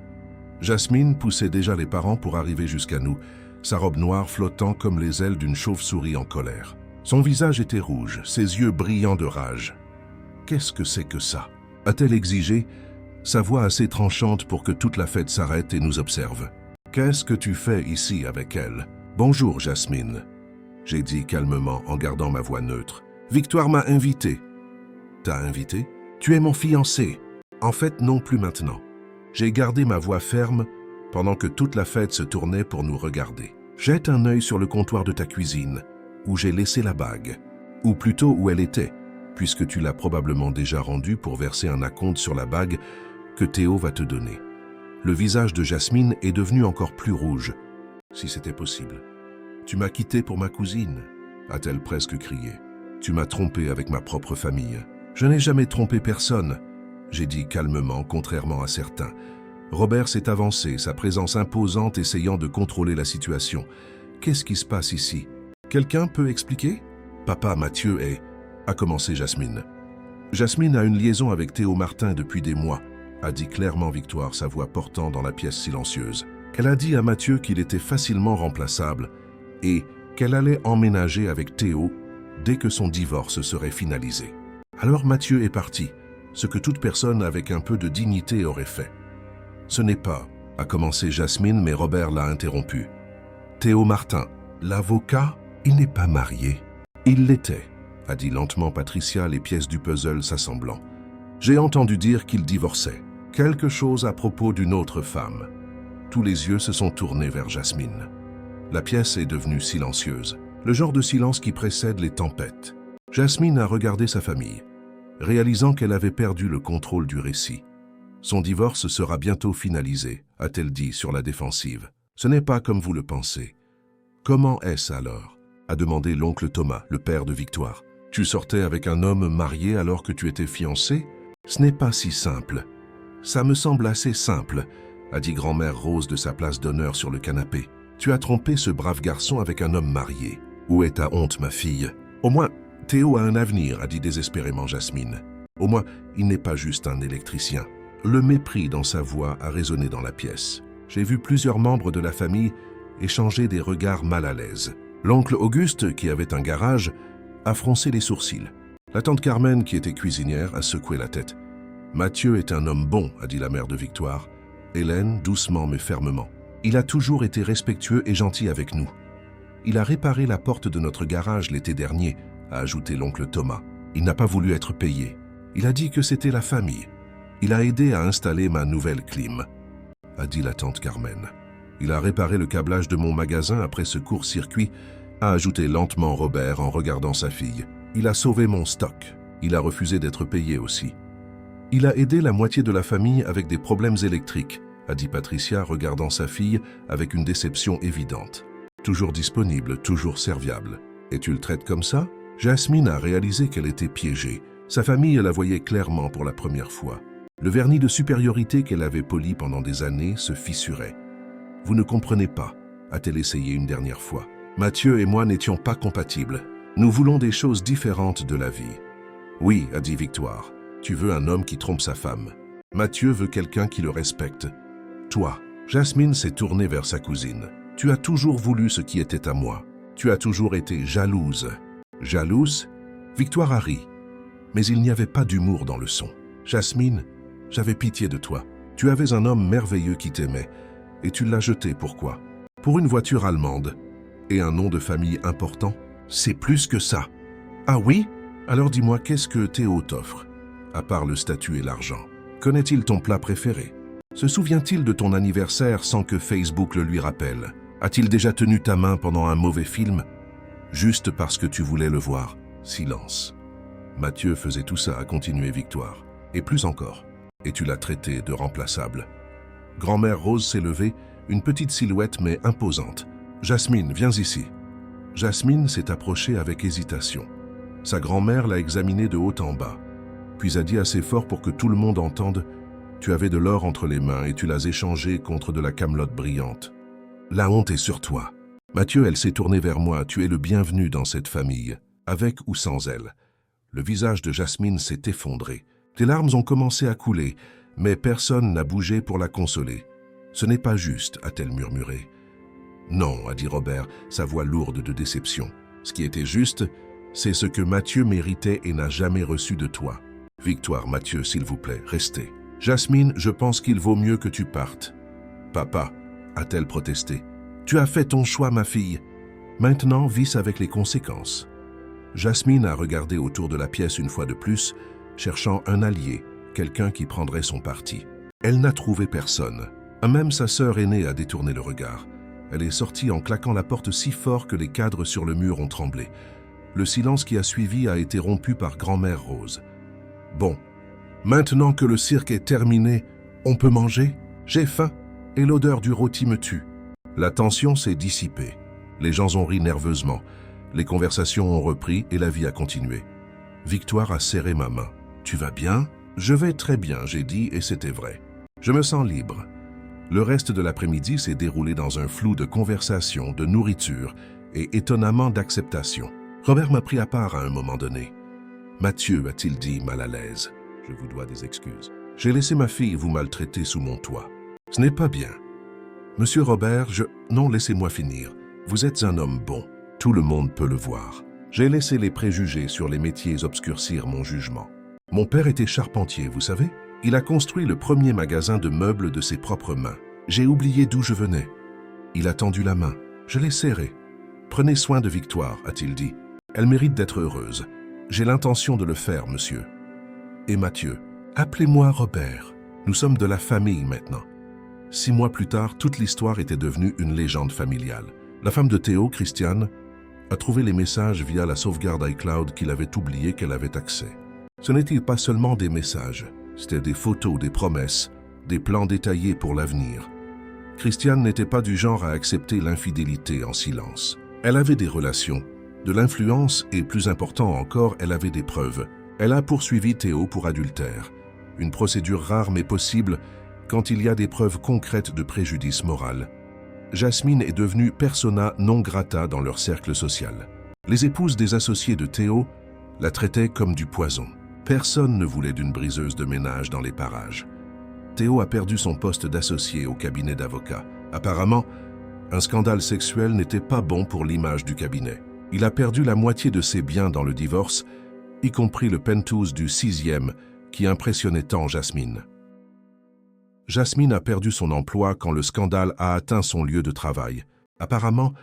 Jasmine poussait déjà les parents pour arriver jusqu'à nous, sa robe noire flottant comme les ailes d'une chauve-souris en colère. Son visage était rouge, ses yeux brillants de rage. « Qu'est-ce que c'est que ça ?» a-t-elle exigé, sa voix assez tranchante pour que toute la fête s'arrête et nous observe. « Qu'est-ce que tu fais ici avec elle ?»« Bonjour, Jasmine. » j'ai dit calmement en gardant ma voix neutre. « Victoire m'a invité. »« T'as invité ? Tu es mon fiancé. » En fait, non plus maintenant. J'ai gardé ma voix ferme pendant que toute la fête se tournait pour nous regarder. Jette un œil sur le comptoir de ta cuisine, où j'ai laissé la bague, ou plutôt où elle était, puisque tu l'as probablement déjà rendue pour verser un acompte sur la bague que Théo va te donner. Le visage de Jasmine est devenu encore plus rouge, si c'était possible. « Tu m'as quitté pour ma cousine » a-t-elle presque crié. « Tu m'as trompé avec ma propre famille. » « Je n'ai jamais trompé personne » j'ai dit calmement, contrairement à certains. Robert s'est avancé, sa présence imposante essayant de contrôler la situation. « Qu'est-ce qui se passe ici ? Quelqu'un peut expliquer ? » « Papa, Mathieu est... » a commencé Jasmine. « Jasmine a une liaison avec Théo Martin depuis des mois » a dit clairement Victoire, sa voix portant dans la pièce silencieuse. Elle a dit à Mathieu qu'il était facilement remplaçable et qu'elle allait emménager avec Théo dès que son divorce serait finalisé. Alors Mathieu est parti, ce que toute personne avec un peu de dignité aurait fait. « Ce n'est pas » a commencé Jasmine, mais Robert l'a interrompu. « Théo Martin, l'avocat, il n'est pas marié. »« Il l'était » a dit lentement Patricia, les pièces du puzzle s'assemblant. « J'ai entendu dire qu'il divorçait. Quelque chose à propos d'une autre femme. » Tous les yeux se sont tournés vers Jasmine. La pièce est devenue silencieuse, le genre de silence qui précède les tempêtes. Jasmine a regardé sa famille, réalisant qu'elle avait perdu le contrôle du récit. Son divorce sera bientôt finalisé, a-t-elle dit sur la défensive. Ce n'est pas comme vous le pensez. Comment est-ce alors ? A demandé l'oncle Thomas, le père de Victoire. Tu sortais avec un homme marié alors que tu étais fiancé ? Ce n'est pas si simple. Ça me semble assez simple, a dit grand-mère Rose de sa place d'honneur sur le canapé. Tu as trompé ce brave garçon avec un homme marié. Où est ta honte, ma fille ? Au moins, Théo a un avenir, a dit désespérément Jasmine. Au moins, il n'est pas juste un électricien. Le mépris dans sa voix a résonné dans la pièce. J'ai vu plusieurs membres de la famille échanger des regards mal à l'aise. L'oncle Auguste, qui avait un garage, a froncé les sourcils. La tante Carmen, qui était cuisinière, a secoué la tête. Mathieu est un homme bon, a dit la mère de Victoire. Hélène, doucement mais fermement. Il a toujours été respectueux et gentil avec nous. Il a réparé la porte de notre garage l'été dernier, a ajouté l'oncle Thomas. Il n'a pas voulu être payé. Il a dit que c'était la famille. Il a aidé à installer ma nouvelle clim, a dit la tante Carmen. Il a réparé le câblage de mon magasin après ce court-circuit, a ajouté lentement Robert en regardant sa fille. Il a sauvé mon stock. Il a refusé d'être payé aussi. Il a aidé la moitié de la famille avec des problèmes électriques, a dit Patricia regardant sa fille avec une déception évidente. Toujours disponible, toujours serviable. Et tu le traites comme ça ? Jasmine a réalisé qu'elle était piégée. Sa famille la voyait clairement pour la première fois. Le vernis de supériorité qu'elle avait poli pendant des années se fissurait. « Vous ne comprenez pas », a-t-elle essayé une dernière fois. « Mathieu et moi n'étions pas compatibles. Nous voulons des choses différentes de la vie. »« Oui », a dit Victoire, « tu veux un homme qui trompe sa femme. Mathieu veut quelqu'un qui le respecte. Toi, Jasmine s'est tournée vers sa cousine. Tu as toujours voulu ce qui était à moi. Tu as toujours été jalouse. » Jalouse ? Victoire a ri. Mais il n'y avait pas d'humour dans le son. « Jasmine, j'avais pitié de toi. Tu avais un homme merveilleux qui t'aimait. Et tu l'as jeté, pourquoi ? Pour une voiture allemande et un nom de famille important ? C'est plus que ça. Ah oui ? Alors dis-moi, qu'est-ce que Théo t'offre ? À part le statut et l'argent. Connaît-il ton plat préféré ? Se souvient-il de ton anniversaire sans que Facebook le lui rappelle ? A-t-il déjà tenu ta main pendant un mauvais film ? Juste parce que tu voulais le voir. Silence. Mathieu faisait tout ça, a continué Victoire. Et plus encore. Et tu l'as traité de remplaçable. Grand-mère Rose s'est levée, une petite silhouette mais imposante, Jasmine, viens ici. Jasmine s'est approchée avec hésitation. Sa grand-mère l'a examinée de haut en bas, puis a dit assez fort pour que tout le monde entende « Tu avais de l'or entre les mains et tu l'as échangé contre de la camelote brillante. La honte est sur toi. » Mathieu, elle s'est tournée vers moi. « Tu es le bienvenu dans cette famille, avec ou sans elle. » Le visage de Jasmine s'est effondré. Des larmes ont commencé à couler, mais personne n'a bougé pour la consoler. « Ce n'est pas juste, » a-t-elle murmuré. « Non, » a dit Robert, sa voix lourde de déception. « Ce qui était juste, c'est ce que Mathieu méritait et n'a jamais reçu de toi. » « Victoire, Mathieu, s'il vous plaît, restez. »« Jasmine, je pense qu'il vaut mieux que tu partes. »« Papa, » a-t-elle protesté. « Tu as fait ton choix, ma fille. Maintenant, vis avec les conséquences. » Jasmine a regardé autour de la pièce une fois de plus, cherchant un allié, quelqu'un qui prendrait son parti. Elle n'a trouvé personne. Même sa sœur aînée a détourné le regard. Elle est sortie en claquant la porte si fort que les cadres sur le mur ont tremblé. Le silence qui a suivi a été rompu par grand-mère Rose. « Bon, maintenant que le cirque est terminé, on peut manger? J'ai faim et l'odeur du rôti me tue. » La tension s'est dissipée. Les gens ont ri nerveusement. Les conversations ont repris et la vie a continué. Victoire a serré ma main. « Tu vas bien ?»« Je vais très bien, j'ai dit, et c'était vrai. Je me sens libre. » Le reste de l'après-midi s'est déroulé dans un flou de conversation, de nourriture et étonnamment d'acceptation. Robert m'a pris à part à un moment donné. « Mathieu, a-t-il dit, mal à l'aise. Je vous dois des excuses. J'ai laissé ma fille vous maltraiter sous mon toit. Ce n'est pas bien. Monsieur Robert, Non, laissez-moi finir. Vous êtes un homme bon. Tout le monde peut le voir. J'ai laissé les préjugés sur les métiers obscurcir mon jugement. Mon père était charpentier, vous savez? Il a construit le premier magasin de meubles de ses propres mains. J'ai oublié d'où je venais. Il a tendu la main. Je l'ai serrée. Prenez soin de Victoire, a-t-il dit. Elle mérite d'être heureuse. J'ai l'intention de le faire, monsieur. Et Mathieu, appelez-moi Robert. Nous sommes de la famille maintenant. 6 mois plus tard, toute l'histoire était devenue une légende familiale. La femme de Théo, Christiane, a trouvé les messages via la sauvegarde iCloud qu'il avait oublié qu'elle avait accès. Ce n'était pas seulement des messages, c'était des photos, des promesses, des plans détaillés pour l'avenir. Christiane n'était pas du genre à accepter l'infidélité en silence. Elle avait des relations, de l'influence et, plus important encore, elle avait des preuves. Elle a poursuivi Théo pour adultère. Une procédure rare mais possible quand il y a des preuves concrètes de préjudice moral. Jasmine est devenue persona non grata dans leur cercle social. Les épouses des associés de Théo la traitaient comme du poison. Personne ne voulait d'une briseuse de ménage dans les parages. Théo a perdu son poste d'associé au cabinet d'avocat. Apparemment, un scandale sexuel n'était pas bon pour l'image du cabinet. Il a perdu la moitié de ses biens dans le divorce, y compris le penthouse du 6e qui impressionnait tant Jasmine. Jasmine a perdu son emploi quand le scandale a atteint son lieu de travail. Apparemment,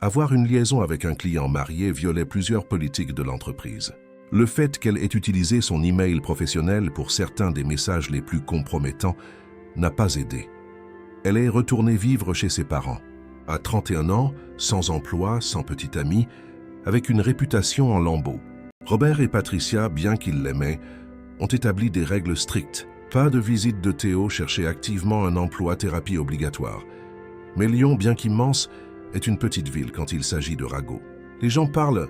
avoir une liaison avec un client marié violait plusieurs politiques de l'entreprise. Le fait qu'elle ait utilisé son email professionnel pour certains des messages les plus compromettants n'a pas aidé. Elle est retournée vivre chez ses parents. À 31 ans, sans emploi, sans petit ami, avec une réputation en lambeaux. Robert et Patricia, bien qu'ils l'aimaient, ont établi des règles strictes. Pas de visite de Théo, chercher activement un emploi, thérapie obligatoire. Mais Lyon, bien qu'immense, est une petite ville quand il s'agit de ragots. Les gens parlent,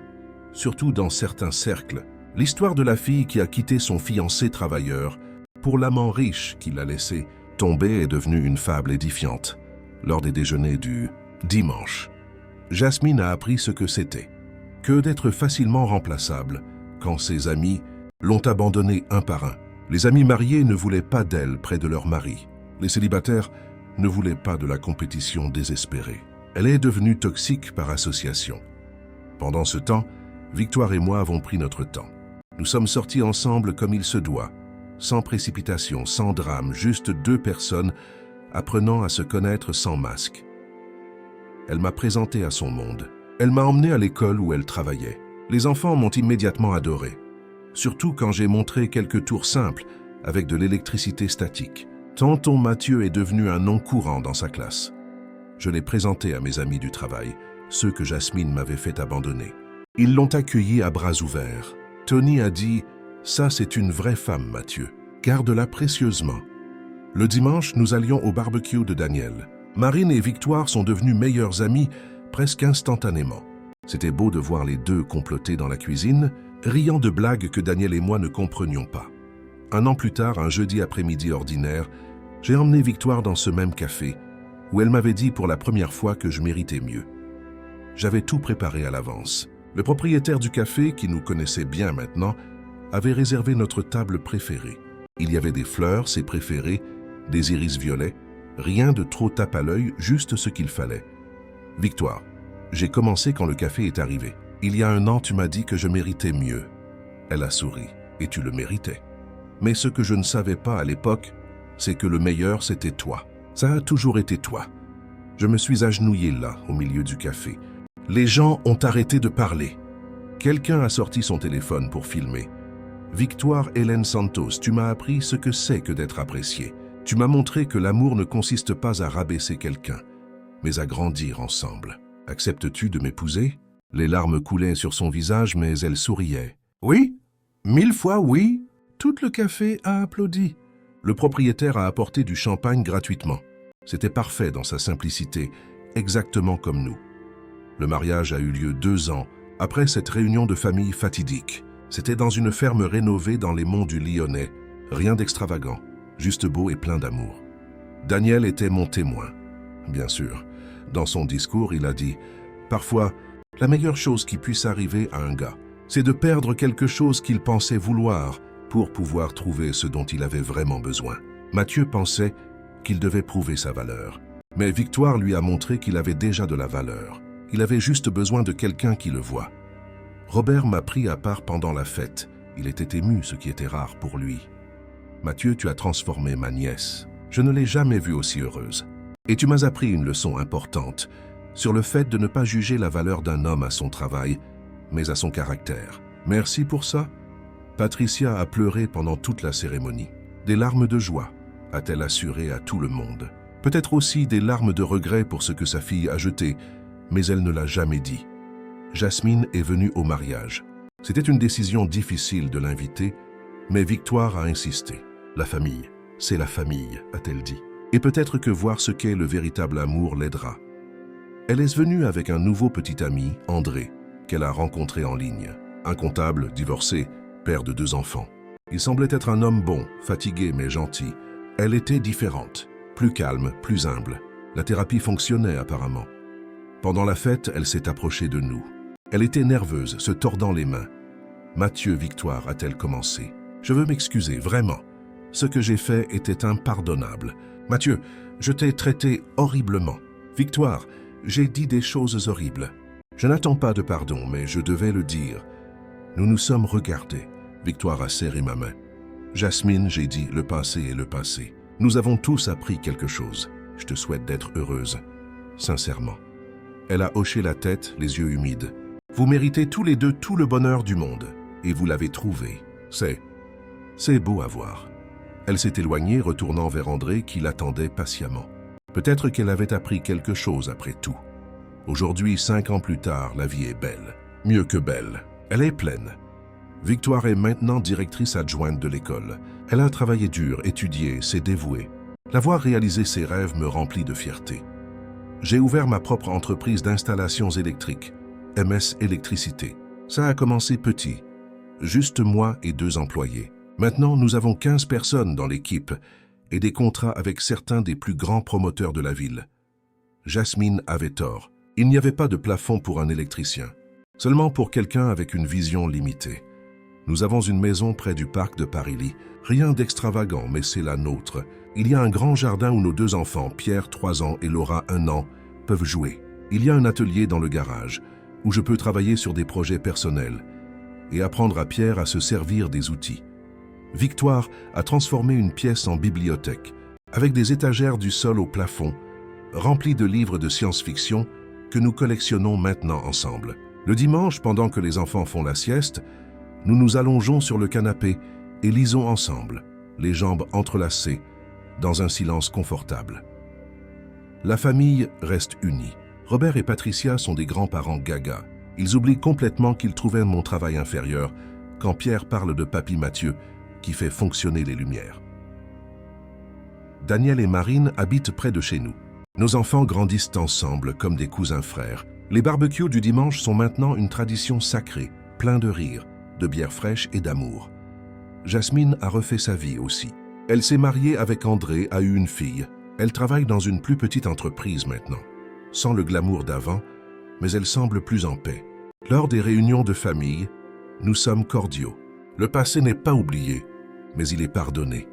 surtout dans certains cercles, l'histoire de la fille qui a quitté son fiancé travailleur pour l'amant riche qui l'a laissé tomber est devenue une fable édifiante. Lors des déjeuners du dimanche, Jasmine a appris ce que c'était, que d'être facilement remplaçable quand ses amis l'ont abandonnée un par un. Les amis mariés ne voulaient pas d'elle près de leur mari. Les célibataires ne voulaient pas de la compétition désespérée. Elle est devenue toxique par association. Pendant ce temps, Victoire et moi avons pris notre temps. Nous sommes sortis ensemble comme il se doit, sans précipitation, sans drame, juste 2 personnes apprenant à se connaître sans masque. Elle m'a présenté à son monde. Elle m'a emmené à l'école où elle travaillait. Les enfants m'ont immédiatement adoré. Surtout quand j'ai montré quelques tours simples avec de l'électricité statique. Tonton Mathieu est devenu un nom courant dans sa classe. Je l'ai présenté à mes amis du travail, ceux que Jasmine m'avait fait abandonner. Ils l'ont accueilli à bras ouverts. Tony a dit « Ça, c'est une vraie femme, Mathieu. Garde-la précieusement. » Le dimanche, nous allions au barbecue de Daniel. Marine et Victoire sont devenues meilleures amies presque instantanément. C'était beau de voir les deux comploter dans la cuisine, riant de blagues que Daniel et moi ne comprenions pas. Un an plus tard, un jeudi après-midi ordinaire, j'ai emmené Victoire dans ce même café, où elle m'avait dit pour la première fois que je méritais mieux. J'avais tout préparé à l'avance. Le propriétaire du café, qui nous connaissait bien maintenant, avait réservé notre table préférée. Il y avait des fleurs, ses préférées, des iris violets, rien de trop tape à l'œil, juste ce qu'il fallait. Victoire, j'ai commencé quand le café est arrivé. Il y a un an, tu m'as dit que je méritais mieux. Elle a souri, et tu le méritais. Mais ce que je ne savais pas à l'époque, c'est que le meilleur, c'était toi. Ça a toujours été toi. Je me suis agenouillé là, au milieu du café. Les gens ont arrêté de parler. Quelqu'un a sorti son téléphone pour filmer. Victoire Hélène Santos, tu m'as appris ce que c'est que d'être apprécié. Tu m'as montré que l'amour ne consiste pas à rabaisser quelqu'un, mais à grandir ensemble. Acceptes-tu de m'épouser? Les larmes coulaient sur son visage, mais elle souriait. Oui, 1000 fois oui. Tout le café a applaudi. Le propriétaire a apporté du champagne gratuitement. C'était parfait dans sa simplicité, exactement comme nous. Le mariage a eu lieu 2 ans après cette réunion de famille fatidique. C'était dans une ferme rénovée dans les monts du Lyonnais. Rien d'extravagant, juste beau et plein d'amour. Daniel était mon témoin, bien sûr. Dans son discours, il a dit « Parfois, la meilleure chose qui puisse arriver à un gars, c'est de perdre quelque chose qu'il pensait vouloir pour pouvoir trouver ce dont il avait vraiment besoin. » Mathieu pensait qu'il devait prouver sa valeur. Mais Victoire lui a montré qu'il avait déjà de la valeur. Il avait juste besoin de quelqu'un qui le voie. Robert m'a pris à part pendant la fête. Il était ému, ce qui était rare pour lui. « Mathieu, tu as transformé ma nièce. Je ne l'ai jamais vue aussi heureuse. Et tu m'as appris une leçon importante sur le fait de ne pas juger la valeur d'un homme à son travail, mais à son caractère. Merci pour ça. » Patricia a pleuré pendant toute la cérémonie. Des larmes de joie, a-t-elle assuré à tout le monde. Peut-être aussi des larmes de regret pour ce que sa fille a jeté, mais elle ne l'a jamais dit. Jasmine est venue au mariage. C'était une décision difficile de l'inviter, mais Victoire a insisté. La famille, c'est la famille, a-t-elle dit. Et peut-être que voir ce qu'est le véritable amour l'aidera. Elle est venue avec un nouveau petit ami, André, qu'elle a rencontré en ligne. Un comptable, divorcé, père de 2 enfants. Il semblait être un homme bon, fatigué mais gentil. Elle était différente, plus calme, plus humble. La thérapie fonctionnait apparemment. Pendant la fête, elle s'est approchée de nous. Elle était nerveuse, se tordant les mains. « Mathieu, Victoire, a-t-elle commencé. Je veux m'excuser, vraiment. Ce que j'ai fait était impardonnable. Mathieu, je t'ai traité horriblement. Victoire, j'ai dit des choses horribles. Je n'attends pas de pardon, mais je devais le dire. Nous nous sommes regardés. Victoire a serré ma main. Jasmine, j'ai dit, le passé est le passé. Nous avons tous appris quelque chose. Je te souhaite d'être heureuse. Sincèrement. » Elle a hoché la tête, les yeux humides. Vous méritez tous les deux tout le bonheur du monde. Et vous l'avez trouvé. C'est beau à voir. Elle s'est éloignée, retournant vers André qui l'attendait patiemment. Peut-être qu'elle avait appris quelque chose après tout. Aujourd'hui, 5 ans plus tard, la vie est belle. Mieux que belle. Elle est pleine. Victoire est maintenant directrice adjointe de l'école. Elle a travaillé dur, étudié, s'est dévouée. La voir réaliser ses rêves me remplit de fierté. J'ai ouvert ma propre entreprise d'installations électriques, MS Électricité. Ça a commencé petit, juste moi et 2 employés. Maintenant, nous avons 15 personnes dans l'équipe et des contrats avec certains des plus grands promoteurs de la ville. Jasmine avait tort. Il n'y avait pas de plafond pour un électricien, seulement pour quelqu'un avec une vision limitée. Nous avons une maison près du parc de Paris-Ly. Rien d'extravagant, mais c'est la nôtre. Il y a un grand jardin où nos 2 enfants, Pierre, 3 ans, et Laura, 1 an, peuvent jouer. Il y a un atelier dans le garage, où je peux travailler sur des projets personnels et apprendre à Pierre à se servir des outils. Victoire a transformé une pièce en bibliothèque, avec des étagères du sol au plafond, remplies de livres de science-fiction que nous collectionnons maintenant ensemble. Le dimanche, pendant que les enfants font la sieste, nous nous allongeons sur le canapé et lisons ensemble, les jambes entrelacées, dans un silence confortable. La famille reste unie. Robert et Patricia sont des grands-parents gaga. Ils oublient complètement qu'ils trouvaient mon travail inférieur quand Pierre parle de Papy Mathieu qui fait fonctionner les lumières. Daniel et Marine habitent près de chez nous. Nos enfants grandissent ensemble comme des cousins frères. Les barbecues du dimanche sont maintenant une tradition sacrée, plein de rire, de bière fraîche et d'amour. Jasmine a refait sa vie aussi. Elle s'est mariée avec André, a eu une fille. Elle travaille dans une plus petite entreprise maintenant. Sans le glamour d'avant, mais elle semble plus en paix. Lors des réunions de famille, nous sommes cordiaux. Le passé n'est pas oublié, mais il est pardonné.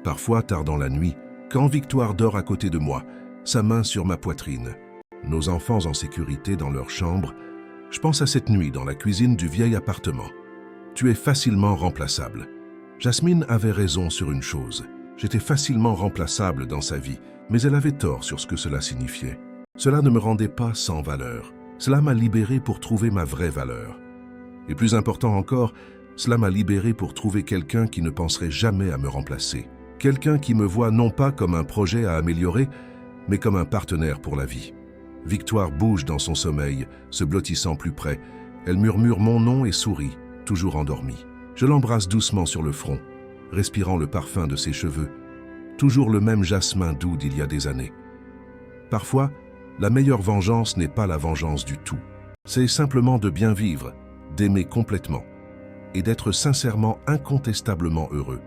Parfois, tard dans la nuit, quand Victoire dort à côté de moi, sa main sur ma poitrine, nos enfants en sécurité dans leur chambre, je pense à cette nuit dans la cuisine du vieil appartement. Tu es facilement remplaçable. Jasmine avait raison sur une chose. J'étais facilement remplaçable dans sa vie, mais elle avait tort sur ce que cela signifiait. Cela ne me rendait pas sans valeur. Cela m'a libéré pour trouver ma vraie valeur. Et plus important encore, cela m'a libéré pour trouver quelqu'un qui ne penserait jamais à me remplacer. Quelqu'un qui me voit non pas comme un projet à améliorer, mais comme un partenaire pour la vie. Victoire bouge dans son sommeil, se blottissant plus près. Elle murmure mon nom et sourit, toujours endormie. Je l'embrasse doucement sur le front, respirant le parfum de ses cheveux. Toujours le même jasmin doux d'il y a des années. Parfois, la meilleure vengeance n'est pas la vengeance du tout. C'est simplement de bien vivre, d'aimer complètement et d'être sincèrement, incontestablement heureux.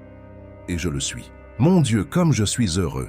Et je le suis. Mon Dieu, comme je suis heureux!